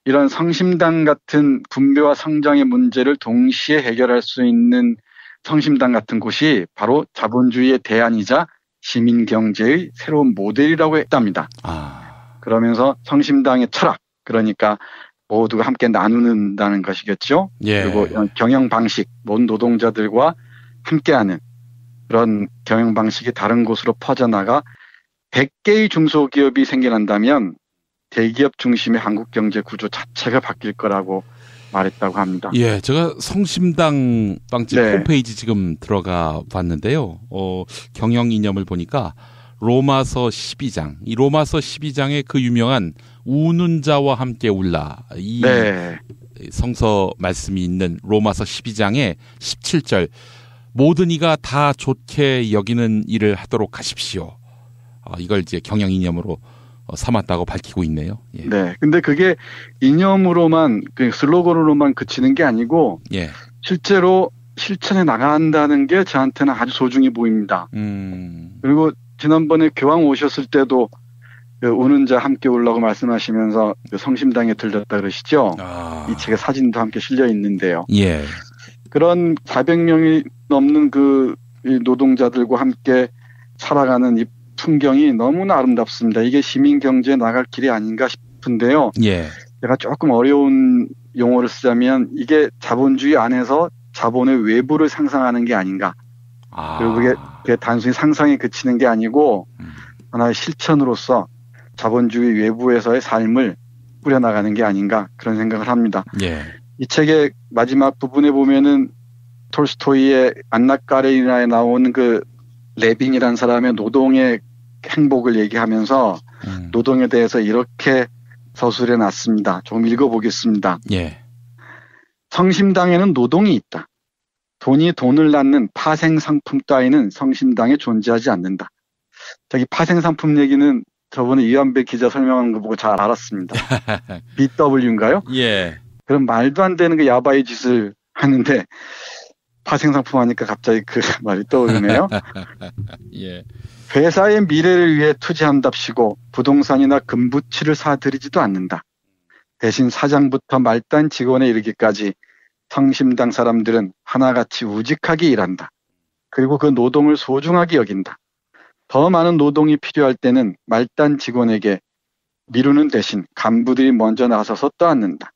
이런 성심당 같은 분배와 성장의 문제를 동시에 해결할 수 있는 성심당 같은 곳이 바로 자본주의의 대안이자 시민경제의 새로운 모델이라고 했답니다. 그러면서 성심당의 철학, 그러니까 모두가 함께 나누는다는 것이겠죠. 그리고 경영 방식, 모든 노동자들과 함께하는 그런 경영 방식이 다른 곳으로 퍼져나가 100개의 중소기업이 생겨난다면 대기업 중심의 한국 경제 구조 자체가 바뀔 거라고 말했다고 합니다. 예, 제가 성심당 빵집 홈페이지 지금 들어가 봤는데요. 경영 이념을 보니까 로마서 12장, 이 로마서 12장의 그 유명한 우는 자와 함께 울라, 이 성서 말씀이 있는 로마서 12장의 17절, 모든 이가 다 좋게 여기는 일을 하도록 하십시오. 이걸 이제 경영 이념으로 삼았다고 밝히고 있네요. 예. 네. 근데 그게 이념으로만, 그 슬로건으로만 그치는 게 아니고, 실제로 실천해 나간다는 게 저한테는 아주 소중히 보입니다. 그리고 지난번에 교황 오셨을 때도 그 우는 자 함께 울라고 말씀하시면서 그 성심당에 들렸다 그러시죠. 이 책에 사진도 함께 실려 있는데요. 예. 그런 400명이 넘는 그 노동자들과 함께 살아가는 이 풍경이 너무나 아름답습니다. 이게 시민 경제에 나갈 길이 아닌가 싶은데요. 제가 조금 어려운 용어를 쓰자면 이게 자본주의 안에서 자본의 외부를 상상하는 게 아닌가. 그리고 그게 단순히 상상에 그치는 게 아니고 하나의 실천으로서 자본주의 외부에서의 삶을 꾸려나가는 게 아닌가 그런 생각을 합니다. 이 책의 마지막 부분에 보면은 톨스토이의 안나 까레니나에 나오는 그 레빈이라는 사람의 노동의 행복을 얘기하면서 노동에 대해서 이렇게 서술해 놨습니다. 조금 읽어보겠습니다. 예. 성심당에는 노동이 있다. 돈이 돈을 낳는 파생상품 따위는 성심당에 존재하지 않는다. 저기 파생상품 얘기는 저번에 이완배 기자 설명한 거 보고 잘 알았습니다. BW인가요? 예. 그럼 말도 안 되는 그 야바이 짓을 하는데 파생상품 하니까 갑자기 그 말이 떠오르네요. 예. 회사의 미래를 위해 투자한답시고 부동산이나 금부치를 사들이지도 않는다. 대신 사장부터 말단 직원에 이르기까지 성심당 사람들은 하나같이 우직하게 일한다. 그리고 그 노동을 소중하게 여긴다. 더 많은 노동이 필요할 때는 말단 직원에게 미루는 대신 간부들이 먼저 나서서 떠안는다.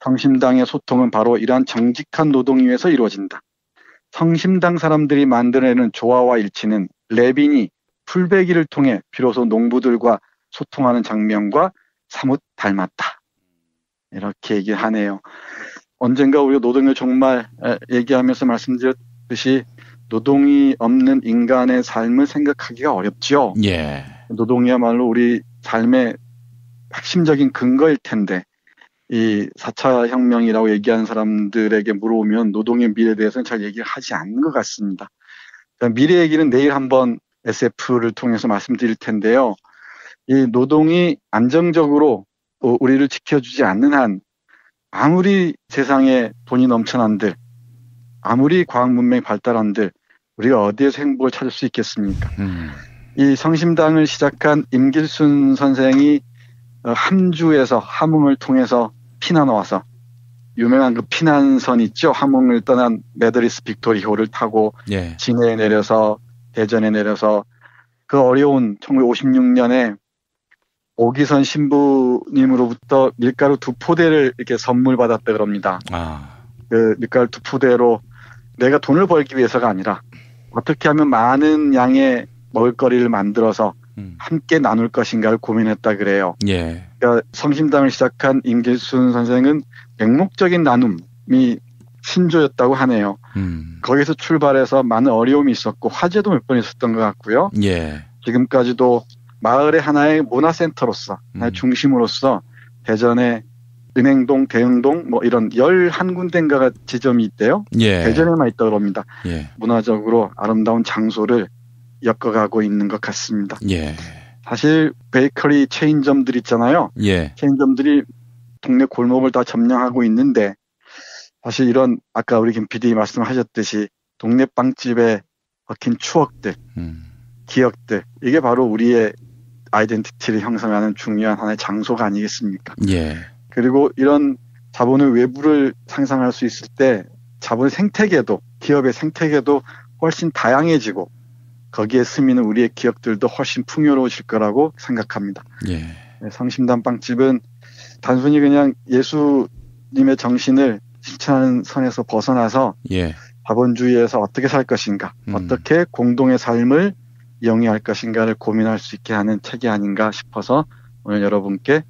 성심당의 소통은 바로 이러한 정직한 노동을 위해서 이루어진다. 성심당 사람들이 만들어내는 조화와 일치는 레빈이 풀베기를 통해 비로소 농부들과 소통하는 장면과 사뭇 닮았다. 이렇게 얘기하네요. 언젠가 우리가 노동을 정말 얘기하면서 말씀드렸듯이 노동이 없는 인간의 삶을 생각하기가 어렵죠. 예. 노동이야말로 우리 삶의 핵심적인 근거일 텐데 이 4차 혁명이라고 얘기하는 사람들에게 물어보면 노동의 미래에 대해서는 잘 얘기를 하지 않는 것 같습니다. 미래 얘기는 내일 한번 SF를 통해서 말씀드릴 텐데요. 이 노동이 안정적으로 우리를 지켜주지 않는 한 아무리 세상에 돈이 넘쳐난들, 아무리 과학 문명이 발달한들 우리가 어디에서 행복을 찾을 수 있겠습니까? 이 성심당을 시작한 임길순 선생이 함주에서 함흥을 통해서 피난 와서 유명한 그 피난선 있죠. 함흥을 떠난 메더리스 빅토리호를 타고 예. 진해에 내려서 대전에 내려서 그 어려운 1956년에 오기선 신부님으로부터 밀가루 2포대를 이렇게 선물 받았다 그럽니다. 그 밀가루 2포대로 내가 돈을 벌기 위해서가 아니라 어떻게 하면 많은 양의 먹을거리를 만들어서 함께 나눌 것인가를 고민했다 그래요. 예. 그러니까 성심당을 시작한 임길순 선생은 맹목적인 나눔이 신조였다고 하네요. 거기서 출발해서 많은 어려움이 있었고 화재도 몇 번 있었던 것 같고요. 예. 지금까지도 마을의 하나의 문화센터로서 하나의 중심으로서 대전에 은행동, 대흥동 뭐 이런 11군데인가가 지점이 있대요. 예. 대전에만 있다고 합니다. 예. 문화적으로 아름다운 장소를 엮어가고 있는 것 같습니다. 예. 사실 베이커리 체인점들 있잖아요. 예. 체인점들이 동네 골목을 다 점령하고 있는데 사실 이런 아까 우리 김 PD 말씀하셨듯이 동네 빵집에 얽힌 추억들, 기억들 이게 바로 우리의 아이덴티티를 형성하는 중요한 하나의 장소가 아니겠습니까? 예. 그리고 이런 자본의 외부를 상상할 수 있을 때 자본의 생태계도 기업의 생태계도 훨씬 다양해지고 거기에 스미는 우리의 기억들도 훨씬 풍요로워질 거라고 생각합니다. 예. 성심당 빵집은 단순히 그냥 예수님의 정신을 실천하는 선에서 벗어나서 예. 자본주의에서 어떻게 살 것인가, 어떻게 공동의 삶을 영위할 것인가를 고민할 수 있게 하는 책이 아닌가 싶어서 오늘 여러분께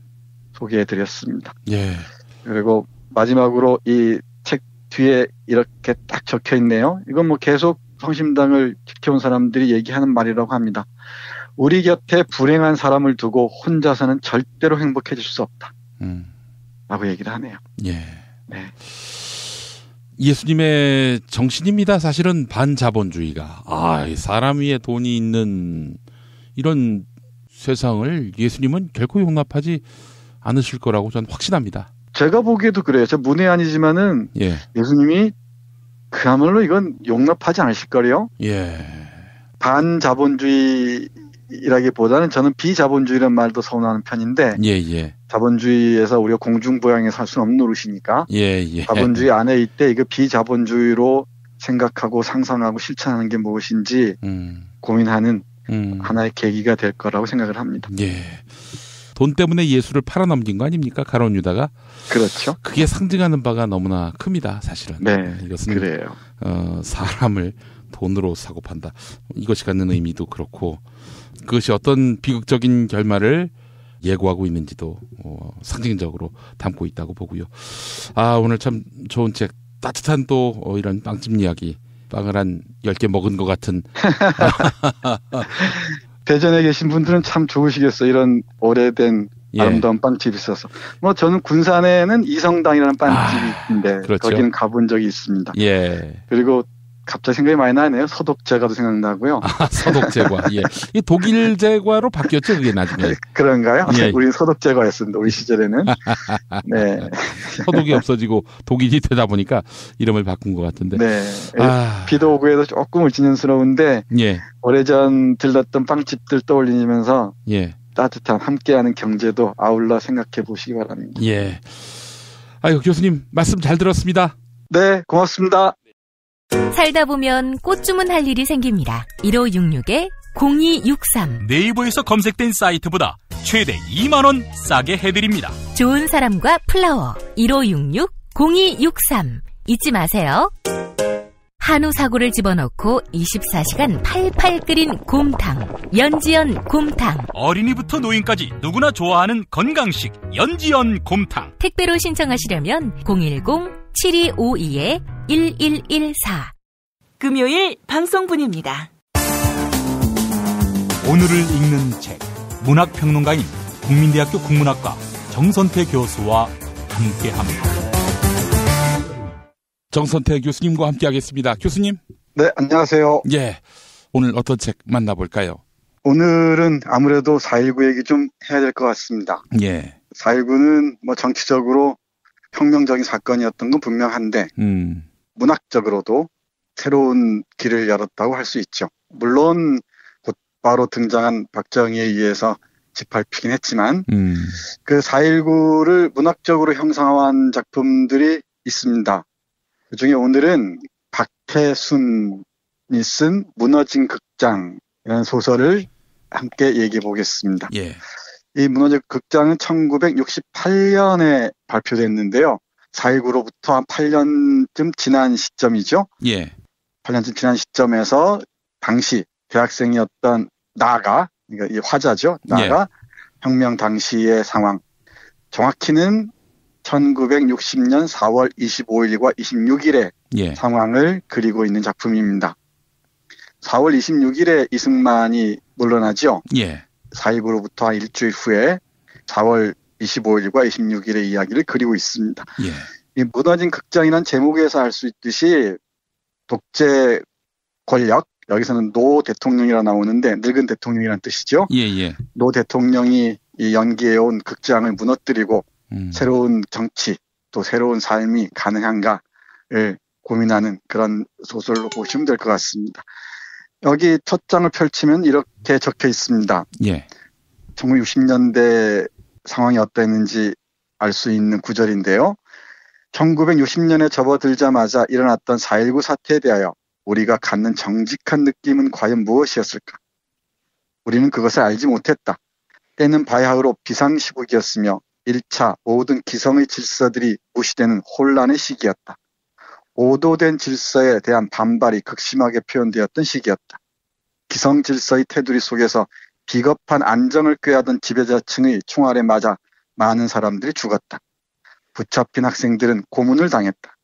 소개해드렸습니다. 예. 그리고 마지막으로 이 책 뒤에 이렇게 딱 적혀 있네요. 이건 뭐 계속 성심당을 지켜온 사람들이 얘기하는 말이라고 합니다. 우리 곁에 불행한 사람을 두고 혼자서는 절대로 행복해질 수 없다. 라고 얘기를 하네요. 예. 네. 예수님의 정신입니다. 사실은 반자본주의가. 사람 위에 돈이 있는 이런 세상을 예수님은 결코 용납하지 않으실 거라고 저는 확신합니다. 제가 보기에도 그래요. 저 문외한이지만은 예. 예수님이 그야말로 이건 용납하지 않으실 거래요. 예. 반자본주의라기보다는 저는 비자본주의라는 말도 선호하는 편인데 예. 자본주의에서 우리가 공중부양에 살 수는 없는 노릇이니까 예. 자본주의 안에 있대 이거 비자본주의로 생각하고 상상하고 실천하는 게 무엇인지 고민하는 하나의 계기가 될 거라고 생각을 합니다. 예. 돈 때문에 예수를 팔아넘긴 거 아닙니까? 가룟 유다가. 그렇죠. 그게 상징하는 바가 너무나 큽니다. 사실은. 네. 이것은 그래요. 사람을 돈으로 사고 판다. 이것이 갖는 의미도 그렇고 그것이 어떤 비극적인 결말을 예고하고 있는지도 상징적으로 담고 있다고 보고요. 오늘 참 좋은 책, 따뜻한 또 이런 빵집 이야기, 빵을 한 10개 먹은 것 같은. 대전에 계신 분들은 참 좋으시겠어요. 이런 오래된 아름다운 빵집이 있어서. 저는 군산에는 이성당이라는 빵집인데 그렇죠. 거기는 가본 적이 있습니다. 예. 그리고 갑자기 생각이 많이 나네요. 서독제과도 생각나고요. 서독제과. 예. 이 독일 제과로 바뀌었죠, 그게 나중에. 그런가요? 예. 우리는 서독제과였습니다. 우리 시절에는. 네. 서독이 없어지고 독일이 되다 보니까 이름을 바꾼 것 같은데. 네. 비도 오고 해도 조금 울진연스러운데. 예. 오래전 들렀던 빵집들 떠올리면서. 예. 따뜻한 함께하는 경제도 아울러 생각해 보시기 바랍니다. 예. 교수님 말씀 잘 들었습니다. 네, 고맙습니다. 살다 보면 꽃 주문할 일이 생깁니다. 1566-0263. 네이버에서 검색된 사이트보다 최대 2만 원 싸게 해드립니다. 좋은 사람과 플라워 1566-0263. 잊지 마세요. 한우 사고를 집어넣고 24시간 팔팔 끓인 곰탕, 연지연 곰탕. 어린이부터 노인까지 누구나 좋아하는 건강식 연지연 곰탕. 택배로 신청하시려면 010-7252-1114. 금요일 방송분입니다. 오늘을 읽는 책, 문학평론가인 국민대학교 국문학과 정선태 교수와 함께합니다. 정선태 교수님과 함께하겠습니다. 교수님. 네, 안녕하세요. 예. 오늘 어떤 책 만나볼까요? 오늘은 아무래도 4.19 얘기 좀 해야 될 것 같습니다. 예. 4.19는 정치적으로 혁명적인 사건이었던 건 분명한데, 문학적으로도 새로운 길을 열었다고 할 수 있죠. 물론 곧바로 등장한 박정희에 의해서 짓밟히긴 했지만, 그 4.19를 문학적으로 형상화한 작품들이 있습니다. 그중에 오늘은 박태순이 쓴 무너진 극장이라는 소설을 함께 얘기해 보겠습니다. 예. 이 무너진 극장은 1968년에 발표됐는데요. 4.19로부터 한 8년쯤 지난 시점이죠. 예. 8년쯤 지난 시점에서 당시 대학생이었던 나가, 그러니까 이 화자죠. 나가 혁명 당시의 상황, 정확히는 1960년 4월 25일과 26일의 상황을 그리고 있는 작품입니다. 4월 26일에 이승만이 물러나죠. 4.19로부터 한 일주일 후에 4월 25일과 26일의 이야기를 그리고 있습니다. 이 무너진 극장이라는 제목에서 알 수 있듯이 독재 권력, 여기서는 노 대통령이라 나오는데 늙은 대통령이라는 뜻이죠. 노 대통령이 이 연기해온 극장을 무너뜨리고 새로운 정치, 또 새로운 삶이 가능한가를 고민하는 그런 소설로 보시면 될 것 같습니다. 여기 첫 장을 펼치면 이렇게 적혀 있습니다. 1960년대 상황이 어땠는지 알 수 있는 구절인데요. 1960년에 접어들자마자 일어났던 4.19 사태에 대하여 우리가 갖는 정직한 느낌은 과연 무엇이었을까? 우리는 그것을 알지 못했다. 때는 바야흐로 비상시국이었으며 1차 모든 기성의 질서들이 무시되는 혼란의 시기였다. 오도된 질서에 대한 반발이 극심하게 표현되었던 시기였다. 기성 질서의 테두리 속에서 비겁한 안정을 꾀하던 지배자층의 총알에 맞아 많은 사람들이 죽었다. 붙잡힌 학생들은 고문을 당했다.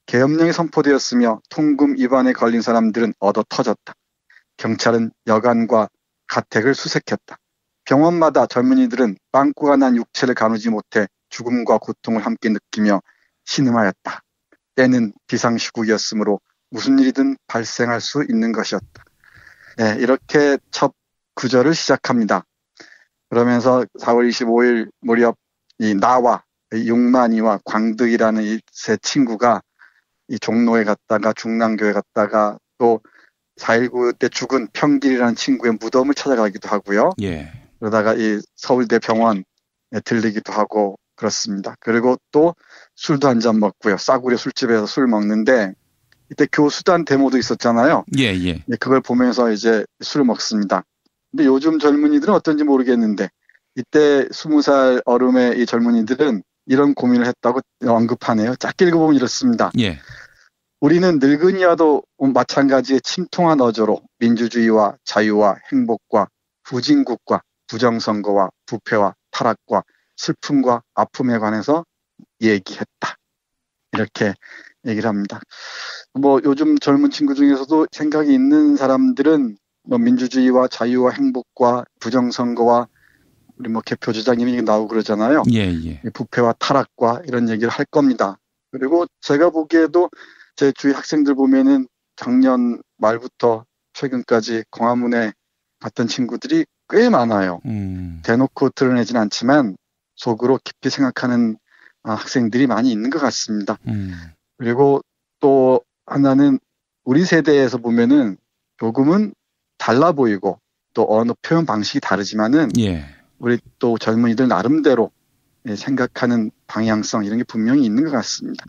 계엄령이 선포되었으며 통금 위반에 걸린 사람들은 얻어 터졌다. 경찰은 여관과 가택을 수색했다. 병원마다 젊은이들은 빵꾸가 난 육체를 가누지 못해 죽음과 고통을 함께 느끼며 신음하였다. 때는 비상시국이었으므로 무슨 일이든 발생할 수 있는 것이었다. 네, 이렇게 첫 구절을 시작합니다. 그러면서 4월 25일 무렵 이 나와 육만이와 광득이라는 이 세 친구가 이 종로에 갔다가 중랑교에 갔다가 또 4.19 때 죽은 평길이라는 친구의 무덤을 찾아가기도 하고요. 그러다가 이 서울대 병원에 들리기도 하고 그렇습니다. 그리고 또 술도 한 잔 먹고요. 싸구려 술집에서 술 먹는데 이때 교수단 데모도 있었잖아요. 그걸 보면서 이제 술을 먹습니다. 근데 요즘 젊은이들은 어떤지 모르겠는데 이때 20살 어름의 이 젊은이들은 이런 고민을 했다고 언급하네요. 짧게 읽어보면 이렇습니다. 우리는 늙은이와도 마찬가지의 침통한 어조로 민주주의와 자유와 행복과 후진국과 부정선거와 부패와 타락과 슬픔과 아픔에 관해서 얘기했다. 이렇게 얘기를 합니다. 뭐 요즘 젊은 친구 중에서도 생각이 있는 사람들은 뭐 민주주의와 자유와 행복과 부정선거와 우리 뭐 개표주장님이 나오고 그러잖아요. 예. 부패와 타락과 이런 얘기를 할 겁니다. 그리고 제가 보기에도 제 주위 학생들 보면은 작년 말부터 최근까지 광화문에 갔던 친구들이 꽤 많아요. 대놓고 드러내진 않지만 속으로 깊이 생각하는 학생들이 많이 있는 것 같습니다. 그리고 또 하나는 우리 세대에서 보면은 조금은 달라 보이고 또 어느 표현 방식이 다르지만은 우리 또 젊은이들 나름대로 생각하는 방향성 이런 게 분명히 있는 것 같습니다.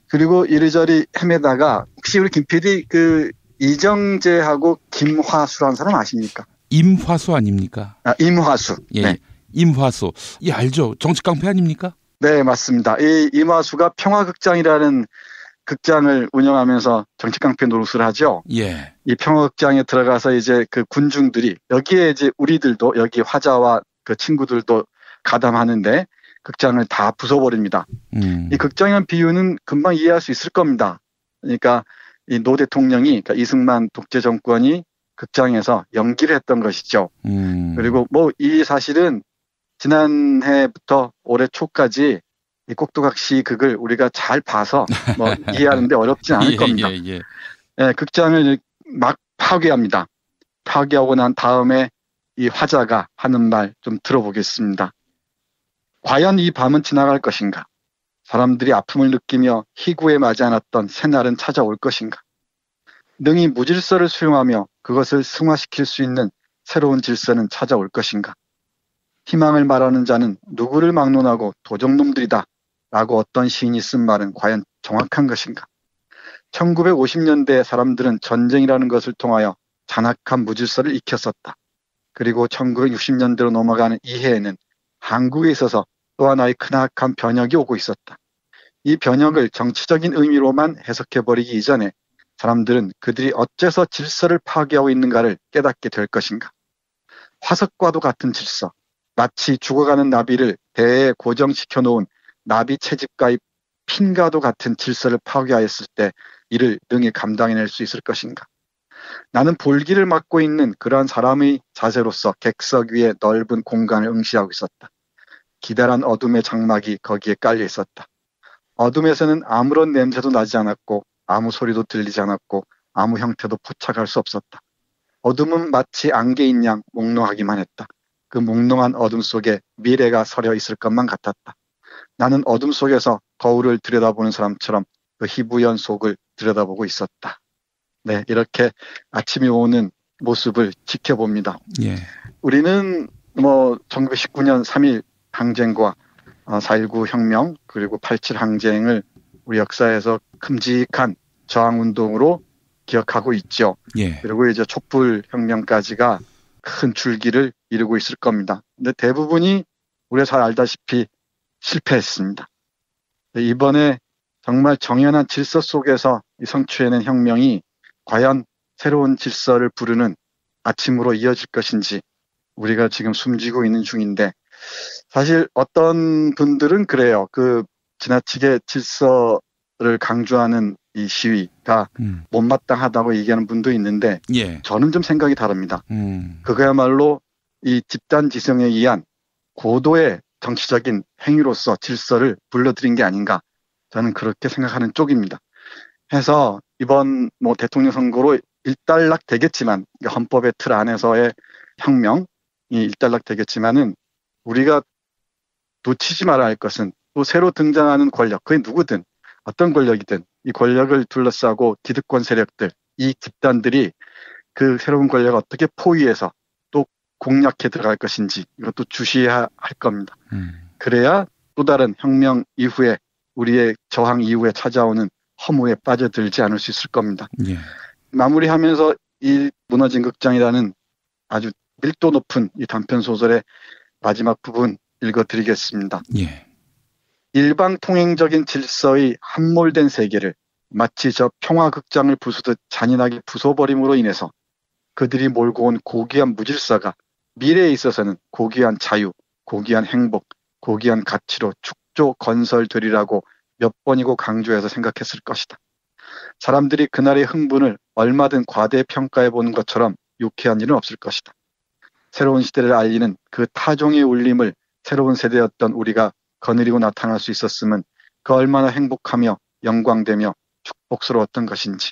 그리고 이리저리 헤매다가 혹시 우리 김 PD 그 이정재하고 김화수라는 사람 아십니까? 임화수 아닙니까? 임화수. 예. 네. 임화수. 예, 알죠. 정치 깡패 아닙니까? 네, 맞습니다. 이 임화수가 평화극장이라는 극장을 운영하면서 정치 깡패 노릇을 하죠. 예. 이 평화극장에 들어가서 이제 그 군중들이 여기에 이제 우리들도 여기 화자와 그 친구들도 가담하는데 극장을 다 부숴버립니다. 이 극장이란 비유는 금방 이해할 수 있을 겁니다. 그러니까 이 노 대통령이 그러니까 이승만 독재 정권이 극장에서 연기를 했던 것이죠. 그리고 뭐 이 사실은 지난해부터 올해 초까지 이 꼭두각시 극을 우리가 잘 봐서 뭐 이해하는데 어렵지 않을 겁니다. 예, 극장을 막 파괴합니다. 파괴하고 난 다음에 이 화자가 하는 말 좀 들어보겠습니다. 과연 이 밤은 지나갈 것인가? 사람들이 아픔을 느끼며 희구에 맞지 않았던 새날은 찾아올 것인가? 능히 무질서를 수용하며 그것을 승화시킬 수 있는 새로운 질서는 찾아올 것인가? 희망을 말하는 자는 누구를 막론하고 도적놈들이다 라고 어떤 시인이 쓴 말은 과연 정확한 것인가? 1950년대 사람들은 전쟁이라는 것을 통하여 잔악한 무질서를 익혔었다. 그리고 1960년대로 넘어가는 이해에는 한국에 있어서 또 하나의 크나큰 변혁이 오고 있었다. 이 변혁을 정치적인 의미로만 해석해버리기 이전에 사람들은 그들이 어째서 질서를 파괴하고 있는가를 깨닫게 될 것인가. 화석과도 같은 질서, 마치 죽어가는 나비를 배에 고정시켜 놓은 나비 채집가의 핀과도 같은 질서를 파괴하였을 때 이를 능히 감당해낼 수 있을 것인가. 나는 볼기를 맡고 있는 그러한 사람의 자세로서 객석 위에 넓은 공간을 응시하고 있었다. 기다란 어둠의 장막이 거기에 깔려 있었다. 어둠에서는 아무런 냄새도 나지 않았고 아무 소리도 들리지 않았고 아무 형태도 포착할 수 없었다. 어둠은 마치 안개인 양 몽롱하기만 했다. 그 몽롱한 어둠 속에 미래가 서려 있을 것만 같았다. 나는 어둠 속에서 거울을 들여다보는 사람처럼 그 희부연 속을 들여다보고 있었다. 네, 이렇게 아침이 오는 모습을 지켜봅니다. 예. 우리는 뭐 1919년 3.1 항쟁과 4.19 혁명 그리고 8.7 항쟁을 우리 역사에서 큼직한 저항운동으로 기억하고 있죠. 예. 그리고 이제 촛불 혁명까지가 큰 줄기를 이루고 있을 겁니다. 근데 대부분이 우리가 잘 알다시피 실패했습니다. 이번에 정말 정연한 질서 속에서 성취해낸 혁명이 과연 새로운 질서를 부르는 아침으로 이어질 것인지 우리가 지금 숨지고 있는 중인데 사실 어떤 분들은 그래요. 그 지나치게 질서를 강조하는 이 시위가 못마땅하다고 얘기하는 분도 있는데 예. 저는 좀 생각이 다릅니다. 그거야말로 이 집단지성에 의한 고도의 정치적인 행위로서 질서를 불러들인 게 아닌가 저는 그렇게 생각하는 쪽입니다. 해서 이번 뭐 대통령 선거로 일단락 되겠지만 헌법의 틀 안에서의 혁명이 일단락 되겠지만은 우리가 놓치지 말아야 할 것은 또 새로 등장하는 권력, 그게 누구든 어떤 권력이든 이 권력을 둘러싸고 기득권 세력들, 이 집단들이 그 새로운 권력을 어떻게 포위해서 또 공략해 들어갈 것인지 이것도 주시해야 할 겁니다. 그래야 또 다른 혁명 이후에 우리의 저항 이후에 찾아오는 허무에 빠져들지 않을 수 있을 겁니다. 예. 마무리하면서 이 무너진 극장이라는 아주 밀도 높은 이 단편 소설의 마지막 부분 읽어드리겠습니다. 예. 일방통행적인 질서의 함몰된 세계를 마치 저 평화극장을 부수듯 잔인하게 부숴버림으로 인해서 그들이 몰고 온 고귀한 무질서가 미래에 있어서는 고귀한 자유, 고귀한 행복, 고귀한 가치로 축조 건설되리라고 몇 번이고 강조해서 생각했을 것이다. 사람들이 그날의 흥분을 얼마든 과대평가해 보는 것처럼 유쾌한 일은 없을 것이다. 새로운 시대를 알리는 그 타종의 울림을 새로운 세대였던 우리가 거느리고 나타날 수 있었으면 그 얼마나 행복하며 영광되며 축복스러웠던 것인지.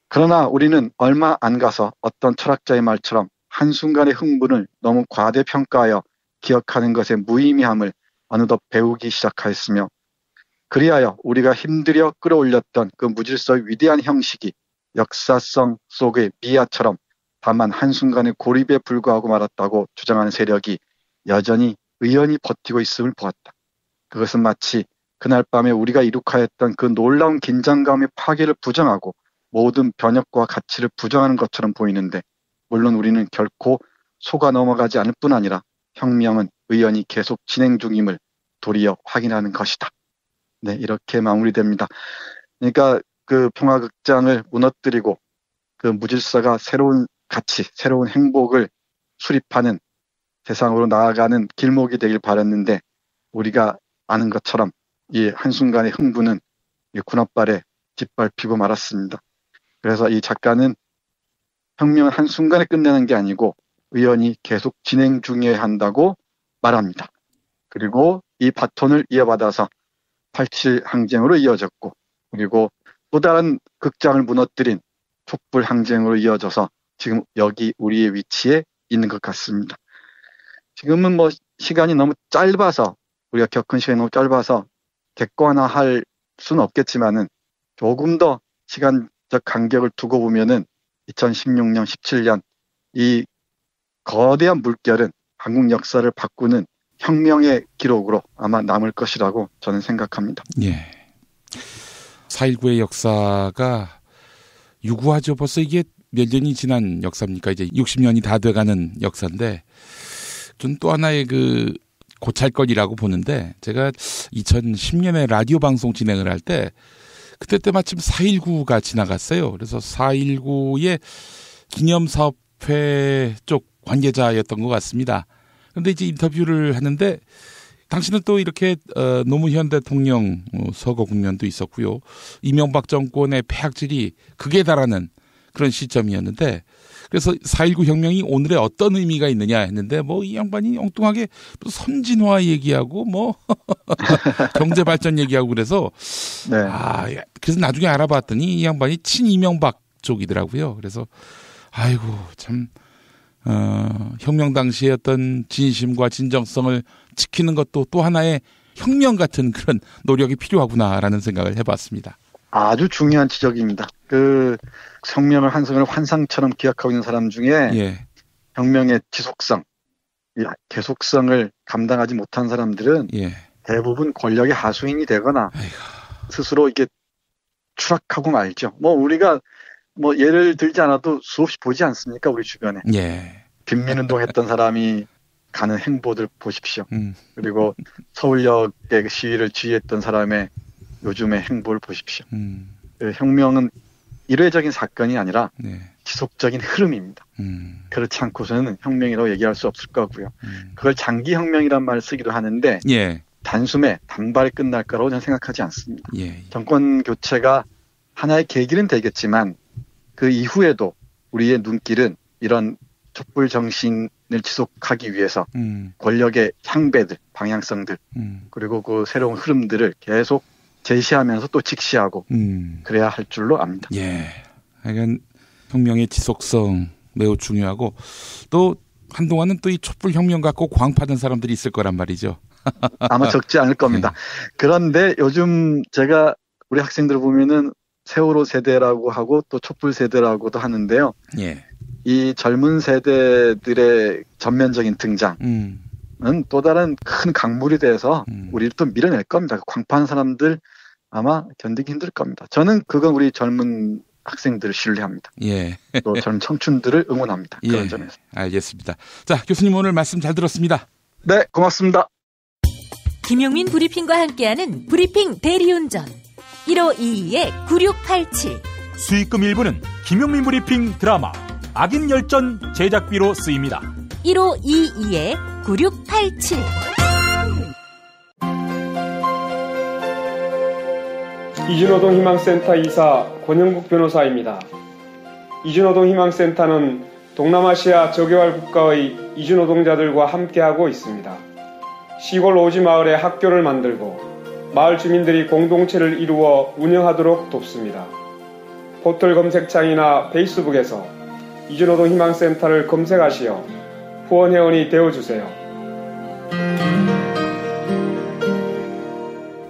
그러나 우리는 얼마 안 가서 어떤 철학자의 말처럼 한순간의 흥분을 너무 과대평가하여 기억하는 것의 무의미함을 어느덧 배우기 시작하였으며, 그리하여 우리가 힘들여 끌어올렸던 그 무질서의 위대한 형식이 역사성 속의 미아처럼 다만 한순간의 고립에 불과하고 말았다고 주장하는 세력이 여전히 의연히 버티고 있음을 보았다. 그것은 마치 그날 밤에 우리가 이룩하였던 그 놀라운 긴장감의 파괴를 부정하고 모든 변혁과 가치를 부정하는 것처럼 보이는데, 물론 우리는 결코 속아 넘어가지 않을 뿐 아니라 혁명은 의연히 계속 진행 중임을 도리어 확인하는 것이다. 네, 이렇게 마무리됩니다. 그러니까 그 평화극장을 무너뜨리고 그 무질서가 새로운 가치, 새로운 행복을 수립하는 세상으로 나아가는 길목이 되길 바랐는데, 우리가 아는 것처럼 이 한순간의 흥분은 이 군홧발에 짓밟히고 말았습니다. 그래서 이 작가는 혁명은 한순간에 끝내는 게 아니고 의연히 계속 진행 중이어야 한다고 말합니다. 그리고 이 바톤을 이어받아서 87 항쟁으로 이어졌고, 그리고 또 다른 극장을 무너뜨린 촛불 항쟁으로 이어져서 지금 여기 우리의 위치에 있는 것 같습니다. 지금은 뭐 시간이 너무 짧아서, 우리가 겪은 시간이 너무 짧아서 객관화할 수는 없겠지만은 조금 더 시간적 간격을 두고 보면은 2016년, 17년 이 거대한 물결은 한국 역사를 바꾸는 혁명의 기록으로 아마 남을 것이라고 저는 생각합니다. 예. 4.19의 역사가 유구하죠. 벌써 이게 몇 년이 지난 역사입니까? 이제 60년이 다 돼가는 역사인데, 좀 또 하나의 그 고찰거리라고 보는데, 제가 2010년에 라디오 방송 진행을 할 때 그때 마침 4.19가 지나갔어요. 그래서 4.19의 기념사업회 쪽 관계자였던 것 같습니다. 그런데 이제 인터뷰를 하는데, 당신은 또 이렇게 노무현 대통령 서거 국면도 있었고요. 이명박 정권의 폐악질이 극에 달하는 그런 시점이었는데, 그래서 4.19 혁명이 오늘의 어떤 의미가 있느냐 했는데, 뭐 이 양반이 엉뚱하게 선진화 얘기하고 뭐 경제 발전 얘기하고 그래서 네. 그래서 나중에 알아봤더니 이 양반이 친이명박 쪽이더라고요. 그래서 아이고 참 혁명 당시의 어떤 진심과 진정성을 지키는 것도 또 하나의 혁명 같은 그런 노력이 필요하구나라는 생각을 해봤습니다. 아주 중요한 지적입니다. 그 혁명을 한순간을 환상처럼 기억하고 있는 사람 중에 예. 혁명의 지속성, 계속성을 감당하지 못한 사람들은 예. 대부분 권력의 하수인이 되거나 스스로 이게 추락하고 말죠. 뭐 우리가 뭐 예를 들지 않아도 수없이 보지 않습니까? 우리 주변에. 예. 빈민운동 했던 사람이 가는 행보들 보십시오. 그리고 서울역의 시위를 지휘했던 사람의 요즘의 행보를 보십시오. 그 혁명은 일회적인 사건이 아니라 지속적인 흐름입니다. 그렇지 않고서는 혁명이라고 얘기할 수 없을 거고요. 그걸 장기혁명이란 말을 쓰기도 하는데 단숨에 단발에 끝날 거라고 저는 생각하지 않습니다. 정권 교체가 하나의 계기는 되겠지만 그 이후에도 우리의 눈길은 이런 촛불 정신을 지속하기 위해서 권력의 향배들, 방향성들 그리고 그 새로운 흐름들을 계속 제시하면서 또 직시하고 그래야 할 줄로 압니다. 예, 하여간 혁명의 지속성 매우 중요하고 또 한동안은 또 이 촛불 혁명 갖고 광파된 사람들이 있을 거란 말이죠. 아마 적지 않을 겁니다. 그런데 요즘 제가 우리 학생들 보면은 세월호 세대라고 하고 또 촛불 세대라고도 하는데요. 예. 이 젊은 세대들의 전면적인 등장은 또 다른 큰 강물이 돼서 우리를 또 밀어낼 겁니다. 광파한 사람들 아마 견디기 힘들 겁니다. 저는 그건 우리 젊은 학생들을 신뢰합니다. 예. 또 젊은 청춘들을 응원합니다. 그런 점에서. 알겠습니다. 자, 교수님 오늘 말씀 잘 들었습니다. 네, 고맙습니다. 김용민 브리핑과 함께하는 브리핑 대리운전 1522-9687 수익금 일부는 김용민 브리핑 드라마 악인 열전 제작비로 쓰입니다. 1522-9687. 이주노동 희망센터 이사 권영국 변호사입니다. 이주노동 희망센터는 동남아시아 저개발 국가의 이주노동자들과 함께하고 있습니다. 시골 오지 마을에 학교를 만들고 마을 주민들이 공동체를 이루어 운영하도록 돕습니다. 포털 검색창이나 페이스북에서 이주노동 희망센터를 검색하시어 후원회원이 되어주세요.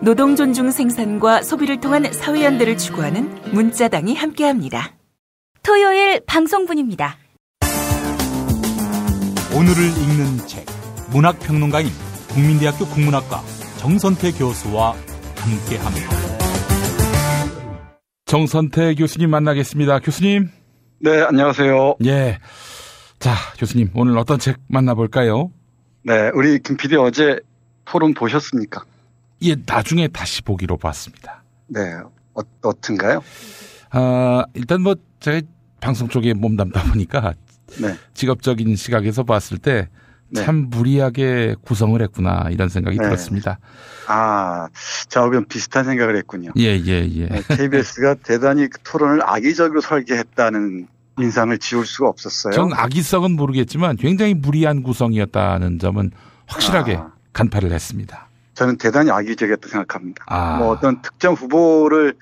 노동 존중 생산과 소비를 통한 사회연대를 추구하는 문자당이 함께합니다. 토요일 방송분입니다. 오늘을 읽는 책, 문학평론가인 국민대학교 국문학과 정선태 교수와 함께합니다. 정선태 교수님 만나겠습니다. 교수님. 네, 안녕하세요. 예. 자, 교수님, 오늘 어떤 책 만나볼까요? 네, 우리 김 PD 어제 토론 보셨습니까? 예, 나중에 다시 보기로 봤습니다. 네, 어떤가요? 일단 뭐 제가 방송 쪽에 몸담다 보니까 네. 직업적인 시각에서 봤을 때 참 무리하게 구성을 했구나 이런 생각이 들었습니다. 저하고 비슷한 생각을 했군요. 예. KBS가 대단히 그 토론을 악의적으로 설계했다는 인상을 지울 수가 없었어요. 전 악의성은 모르겠지만 굉장히 무리한 구성이었다는 점은 확실하게 간파를 했습니다. 저는 대단히 악의적이었다고 생각합니다. 뭐 어떤 특정 후보를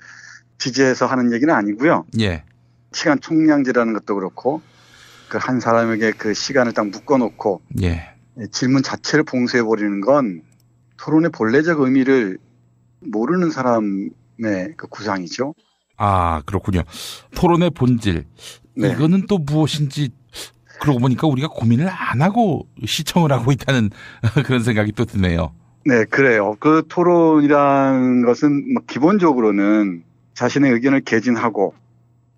지지해서 하는 얘기는 아니고요. 예. 시간 총량제라는 것도 그렇고 그 한 사람에게 그 시간을 딱 묶어놓고 질문 자체를 봉쇄해버리는 건 토론의 본래적 의미를 모르는 사람의 그 구상이죠. 그렇군요. 토론의 본질. 이거는 또 무엇인지 그러고 보니까 우리가 고민을 안 하고 시청을 하고 있다는 그런 생각이 또 드네요. 네, 그래요. 그 토론이라는 것은 기본적으로는 자신의 의견을 개진하고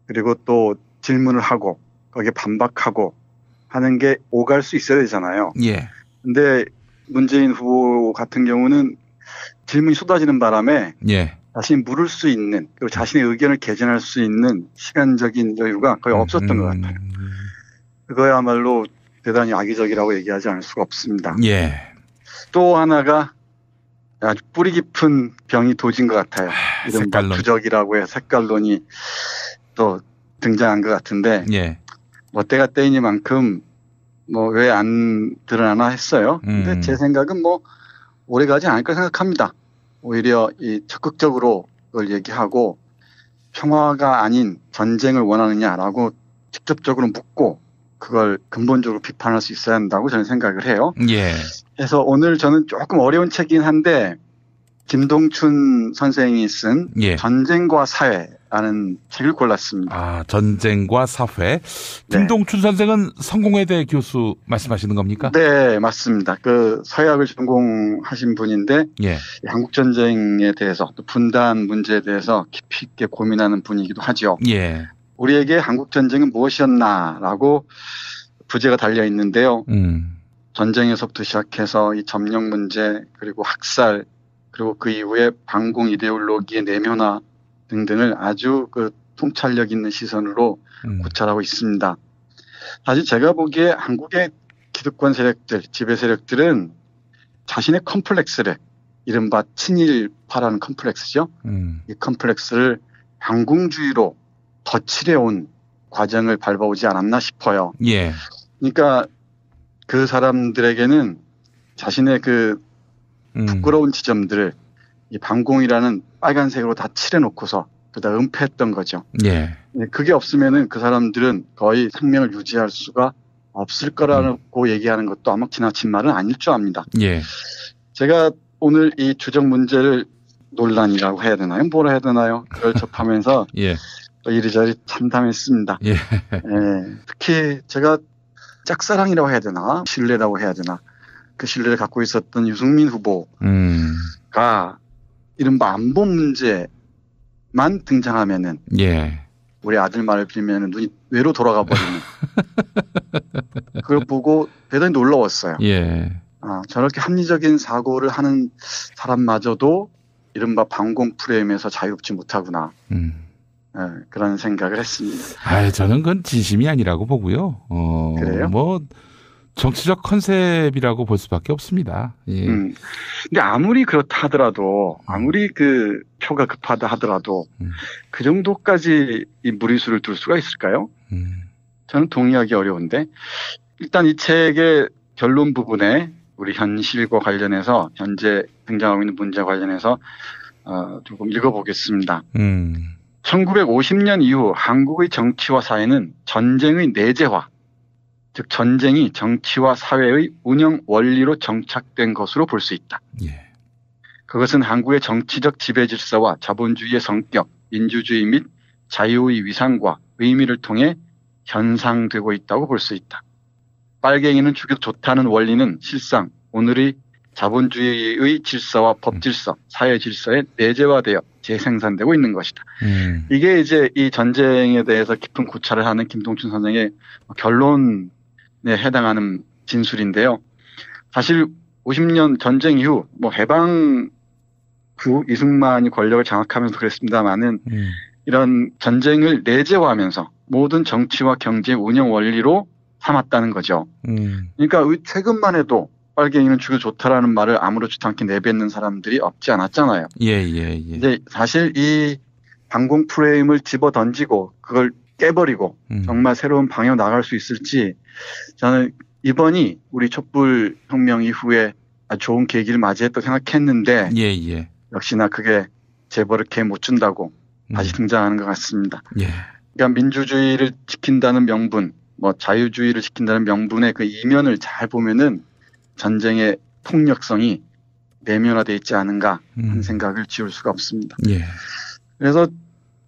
그리고 또 질문을 하고 거기에 반박하고 하는 게 오갈 수 있어야 되잖아요. 예. 근데 문재인 후보 같은 경우는 질문이 쏟아지는 바람에 자신이 물을 수 있는 그리고 자신의 의견을 개진할 수 있는 시간적인 여유가 거의 없었던 것 같아요. 그거야말로 대단히 악의적이라고 얘기하지 않을 수가 없습니다. 예. 또 하나가 아주 뿌리 깊은 병이 도진 것 같아요. 이른바 부적이라고 해서 색깔론이 또 등장한 것 같은데 뭐 때가 때이니만큼 뭐 왜 안 드러나나 했어요. 근데 제 생각은 뭐 오래 가지 않을 까 생각합니다. 오히려 이 적극적으로 그걸 얘기하고 평화가 아닌 전쟁을 원하느냐라고 직접적으로 묻고 그걸 근본적으로 비판할 수 있어야 한다고 저는 생각을 해요. 그래서 오늘 저는 조금 어려운 책이긴 한데 김동춘 선생이 쓴 전쟁과 사회라는 책을 골랐습니다. 전쟁과 사회. 김동춘 선생은 성공회대 교수 말씀하시는 겁니까? 네, 맞습니다. 그 서예학을 전공하신 분인데 한국 전쟁에 대해서 또 분단 문제에 대해서 깊이 있게 고민하는 분이기도 하죠. 우리에게 한국 전쟁은 무엇이었나라고 부제가 달려 있는데요. 전쟁에서부터 시작해서 이 점령 문제 그리고 학살 그리고 그 이후에 반공 이데올로기의 내면화 등등을 아주 그 통찰력 있는 시선으로 고찰하고 있습니다. 사실 제가 보기에 한국의 기득권 세력들, 지배 세력들은 자신의 컴플렉스를 이른바 친일파라는 컴플렉스죠. 이 컴플렉스를 반공주의로 덧칠해온 과정을 밟아오지 않았나 싶어요. 그러니까 그 사람들에게는 자신의 그 부끄러운 지점들을 이 반공이라는 빨간색으로 다 칠해놓고서 그다 은폐했던 거죠. 그게 없으면은 그 사람들은 거의 생명을 유지할 수가 없을 거라고 얘기하는 것도 아마 지나친 말은 아닐 줄 압니다. 제가 오늘 이 주적 문제를 논란이라고 해야 되나요? 뭐라 해야 되나요? 그걸 접하면서 이리저리 참담했습니다. 특히 제가 짝사랑이라고 해야 되나? 신뢰라고 해야 되나? 그 신뢰를 갖고 있었던 유승민 후보가 이른바 안보 문제만 등장하면은 우리 아들 말을 빌면은 눈이 외로 돌아가 버리는 그걸 보고 대단히 놀라웠어요. 저렇게 합리적인 사고를 하는 사람마저도 이른바 반공 프레임에서 자유롭지 못하구나. 그런 생각을 했습니다. 저는 그건 진심이 아니라고 보고요. 그래요? 뭐 정치적 컨셉이라고 볼 수밖에 없습니다. 예. 근데 아무리 그렇다 하더라도, 아무리 그 표가 급하다 하더라도, 그 정도까지 이 무리수를 둘 수가 있을까요? 저는 동의하기 어려운데, 일단 이 책의 결론 부분에 우리 현실과 관련해서, 현재 등장하고 있는 문제와 관련해서, 조금 읽어보겠습니다. 1950년 이후 한국의 정치와 사회는 전쟁의 내재화, 즉 전쟁이 정치와 사회의 운영 원리로 정착된 것으로 볼 수 있다. 예. 그것은 한국의 정치적 지배 질서와 자본주의의 성격, 민주주의 및 자유의 위상과 의미를 통해 현상되고 있다고 볼 수 있다. 빨갱이는 죽여도 좋다는 원리는 실상 오늘의 자본주의의 질서와 법 질서, 사회 질서에 내재화되어 재생산되고 있는 것이다. 이게 이제 이 전쟁에 대해서 깊은 고찰을 하는 김동춘 선생의 결론에 해당하는 진술인데요. 사실 50년 전쟁 이후 해방 후 이승만이 권력을 장악하면서 그랬습니다만은 이런 전쟁을 내재화하면서 모든 정치와 경제의 운영 원리로 삼았다는 거죠. 그러니까 최근만 해도 빨갱이는 죽여 좋다라는 말을 아무렇지도 않게 내뱉는 사람들이 없지 않았잖아요. 예. 이제 사실 이 반공 프레임을 집어 던지고 그걸 깨버리고 정말 새로운 방향으로 나갈 수 있을지 저는 이번이 우리 촛불 혁명 이후에 아주 좋은 계기를 맞이했다고 생각했는데 예. 역시나 그게 재벌을 개 못 준다고 다시 등장하는 것 같습니다. 예. 그러니까 민주주의를 지킨다는 명분, 자유주의를 지킨다는 명분의 그 이면을 잘 보면은 전쟁의 폭력성이 내면화되어 있지 않은가 하는 생각을 지울 수가 없습니다. 예. 그래서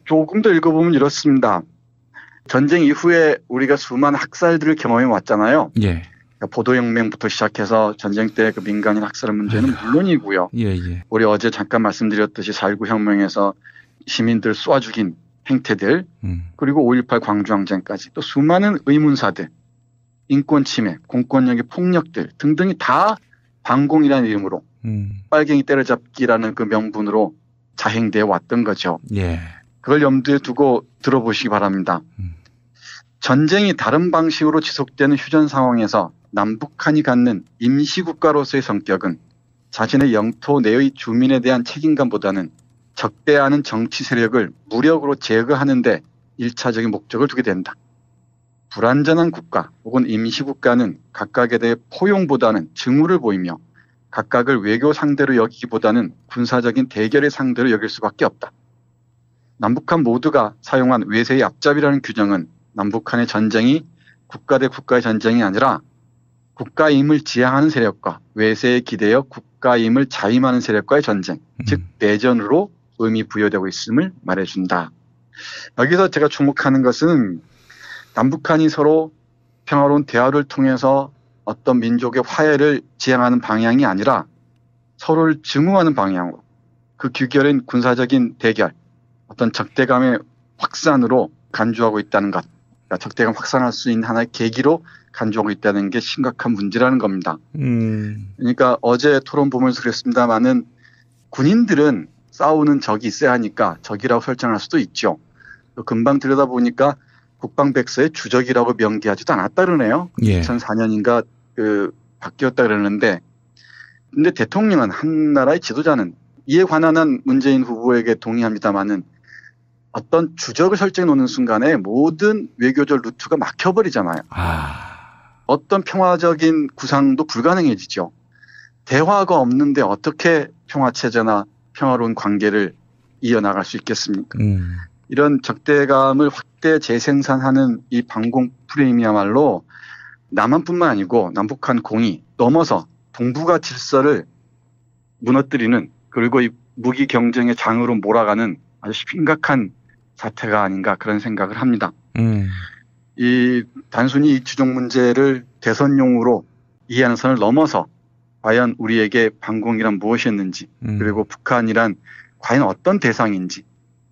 조금 더 읽어보면 이렇습니다. 전쟁 이후에 우리가 수많은 학살들을 경험해 왔잖아요. 예. 그러니까 보도혁명부터 시작해서 전쟁 때 그 민간인 학살 문제는 물론이고요. 예. 우리 어제 잠깐 말씀드렸듯이 4.19 혁명에서 시민들 쏘아 죽인 행태들, 그리고 5.18 광주항쟁까지 또 수많은 의문사들, 인권 침해, 공권력의 폭력들 등등이 다 반공이라는 이름으로 빨갱이 때려잡기라는 그 명분으로 자행되어 왔던 거죠. 예. 그걸 염두에 두고 들어보시기 바랍니다. 전쟁이 다른 방식으로 지속되는 휴전 상황에서 남북한이 갖는 임시국가로서의 성격은 자신의 영토 내의 주민에 대한 책임감보다는 적대하는 정치 세력을 무력으로 제거하는 데 1차적인 목적을 두게 된다. 불완전한 국가 혹은 임시국가는 각각에 대해 포용보다는 증오를 보이며 각각을 외교 상대로 여기기보다는 군사적인 대결의 상대로 여길 수밖에 없다. 남북한 모두가 사용한 외세의 앞잡이라는 규정은 남북한의 전쟁이 국가 대 국가의 전쟁이 아니라 국가임을 지향하는 세력과 외세에 기대어 국가임을 자임하는 세력과의 전쟁, 즉 내전으로 의미 부여되고 있음을 말해준다. 여기서 제가 주목하는 것은 남북한이 서로 평화로운 대화를 통해서 어떤 민족의 화해를 지향하는 방향이 아니라 서로를 증오하는 방향으로 그 규결인 군사적인 대결, 어떤 적대감의 확산으로 간주하고 있다는 것, 그러니까 적대감 확산할 수 있는 하나의 계기로 간주하고 있다는 게 심각한 문제라는 겁니다. 그러니까 어제 토론 보면서 그랬습니다마는 군인들은 싸우는 적이 있어야 하니까 적이라고 설정할 수도 있죠. 또 금방 들여다보니까 국방백서에 주적이라고 명기하지도 않았다 그러네요. 예. 2004년인가 바뀌었다 그러는데, 근데 대통령은 한 나라의 지도자는 이에 관한 한 문재인 후보에게 동의합니다마는 어떤 주적을 설정해 놓는 순간에 모든 외교적 루트가 막혀버리잖아요. 어떤 평화적인 구상도 불가능해지죠. 대화가 없는데 어떻게 평화체제나 평화로운 관계를 이어나갈 수 있겠습니까? 이런 적대감을 확대 재생산하는 이 반공 프레임이야말로 남한뿐만 아니고 남북한 공이 넘어서 동북아 질서를 무너뜨리는, 그리고 이 무기 경쟁의 장으로 몰아가는 아주 심각한 사태가 아닌가 그런 생각을 합니다. 이 단순히 이 주적 문제를 대선용으로 이해하는 선을 넘어서 과연 우리에게 반공이란 무엇이었는지, 그리고 북한이란 과연 어떤 대상인지,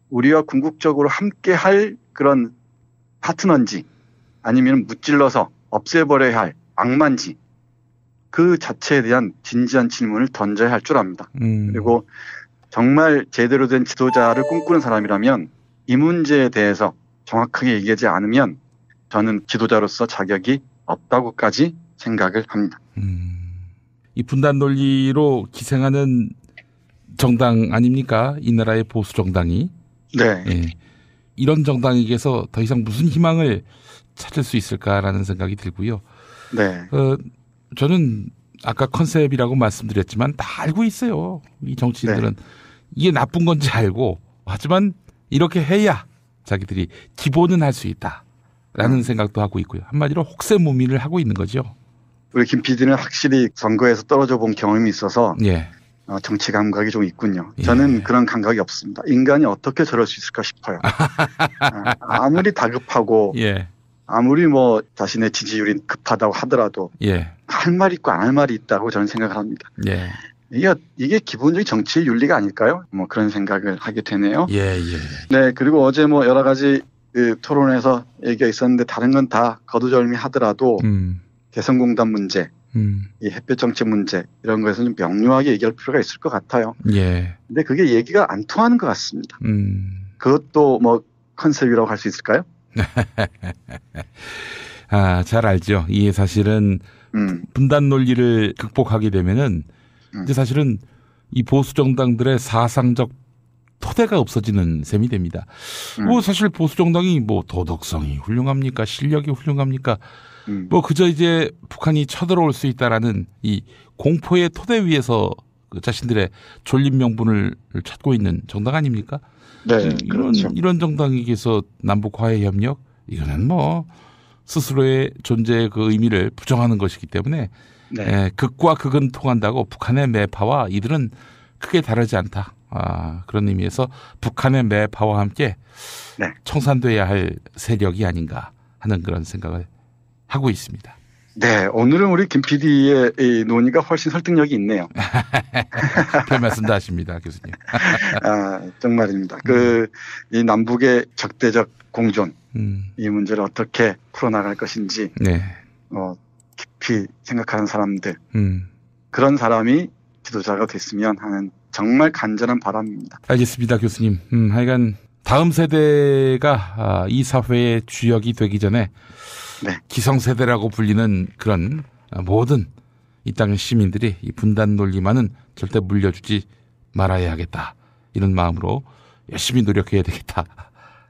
우리와 궁극적으로 함께할 그런 파트너인지 아니면 무찔러서 없애버려야 할 악마인지, 그 자체에 대한 진지한 질문을 던져야 할 줄 압니다. 그리고 정말 제대로 된 지도자를 꿈꾸는 사람이라면 이 문제에 대해서 정확하게 얘기하지 않으면 저는 지도자로서 자격이 없다고까지 생각을 합니다. 이 분단 논리로 기생하는 정당 아닙니까? 이 나라의 보수 정당이. 네. 예. 이런 정당에게서 더 이상 무슨 희망을 찾을 수 있을까라는 생각이 들고요. 네. 저는 아까 컨셉이라고 말씀드렸지만 다 알고 있어요. 이 정치인들은. 네. 이게 나쁜 건지 알고 하지만 이렇게 해야 자기들이 기본은 할 수 있다라는 생각도 하고 있고요. 한마디로 혹세무민을 하고 있는 거죠. 우리 김 PD는 확실히 선거에서 떨어져 본 경험이 있어서 예. 정치 감각이 좀 있군요. 저는 그런 감각이 없습니다. 인간이 어떻게 저럴 수 있을까 싶어요. 아무리 다급하고 예. 아무리 뭐 자신의 지지율이 급하다고 하더라도 예. 할 말이 있고 안 할 말이 있다고 저는 생각을 합니다. 예. 이게 기본적인 정치의 윤리가 아닐까요? 뭐 그런 생각을 하게 되네요. 예, 예. 네, 그리고 어제 뭐 여러 가지 토론에서 얘기가 있었는데 다른 건 다 거두절미하더라도 개성공단 문제, 이 햇볕 정책 문제 이런 거에서는 좀 명료하게 얘기할 필요가 있을 것 같아요. 예. 근데 그게 얘기가 안 통하는 것 같습니다. 그것도 뭐 컨셉이라고 할 수 있을까요? 잘 알죠. 이게 사실은 분단 논리를 극복하게 되면은 이제 사실은 이 보수 정당들의 사상적 토대가 없어지는 셈이 됩니다. 뭐 사실 보수 정당이 뭐 도덕성이 훌륭합니까? 실력이 훌륭합니까? 뭐 그저 이제 북한이 쳐들어올 수 있다라는 이 공포의 토대 위에서 그 자신들의 존립 명분을 찾고 있는 정당 아닙니까? 네, 그렇죠. 이런 정당에게서 남북 화해 협력 이거는 뭐 스스로의 존재의 그 의미를 부정하는 것이기 때문에 네. 극과 극은 통한다고 북한의 매파와 이들은 크게 다르지 않다. 그런 의미에서 북한의 매파와 함께 네. 청산돼야 할 세력이 아닌가 하는 그런 생각을 하고 있습니다. 네, 오늘은 우리 김 PD의 이 논의가 훨씬 설득력이 있네요. 별 말씀도 하십니다, 교수님. 정말입니다. 이 남북의 적대적 공존, 이 문제를 어떻게 풀어나갈 것인지, 네. 깊이 생각하는 사람들, 그런 사람이 지도자가 됐으면 하는 정말 간절한 바람입니다. 알겠습니다, 교수님. 하여간 다음 세대가 이 사회의 주역이 되기 전에 네. 기성세대라고 불리는 그런 모든 이 땅의 시민들이 이 분단 논리만은 절대 물려주지 말아야 하겠다. 이런 마음으로 열심히 노력해야 되겠다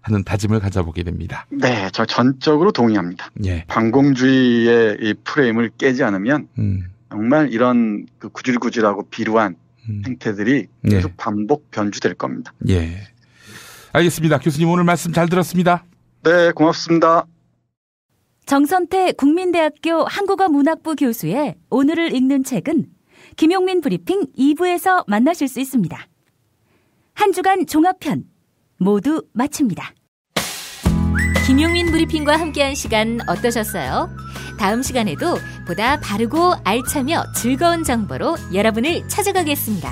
하는 다짐을 가져보게 됩니다. 네, 저 전적으로 동의합니다. 예. 반공주의의 이 프레임을 깨지 않으면 정말 이런 그 구질구질하고 비루한 행태들이 계속 반복 변주될 겁니다. 예. 알겠습니다. 교수님 오늘 말씀 잘 들었습니다. 네, 고맙습니다. 정선태 국민대학교 한국어문학부 교수의 오늘을 읽는 책은 김용민 브리핑 2부에서 만나실 수 있습니다. 한 주간 종합편 모두 마칩니다. 김용민 브리핑과 함께한 시간 어떠셨어요? 다음 시간에도 보다 바르고 알차며 즐거운 정보로 여러분을 찾아가겠습니다.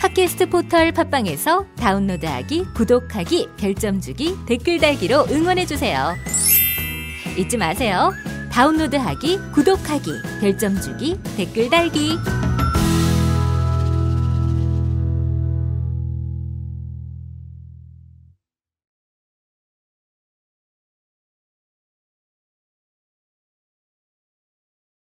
팟캐스트 포털 팟빵에서 다운로드하기, 구독하기, 별점 주기, 댓글 달기로 응원해주세요. 잊지 마세요. 다운로드하기, 구독하기, 별점 주기, 댓글 달기.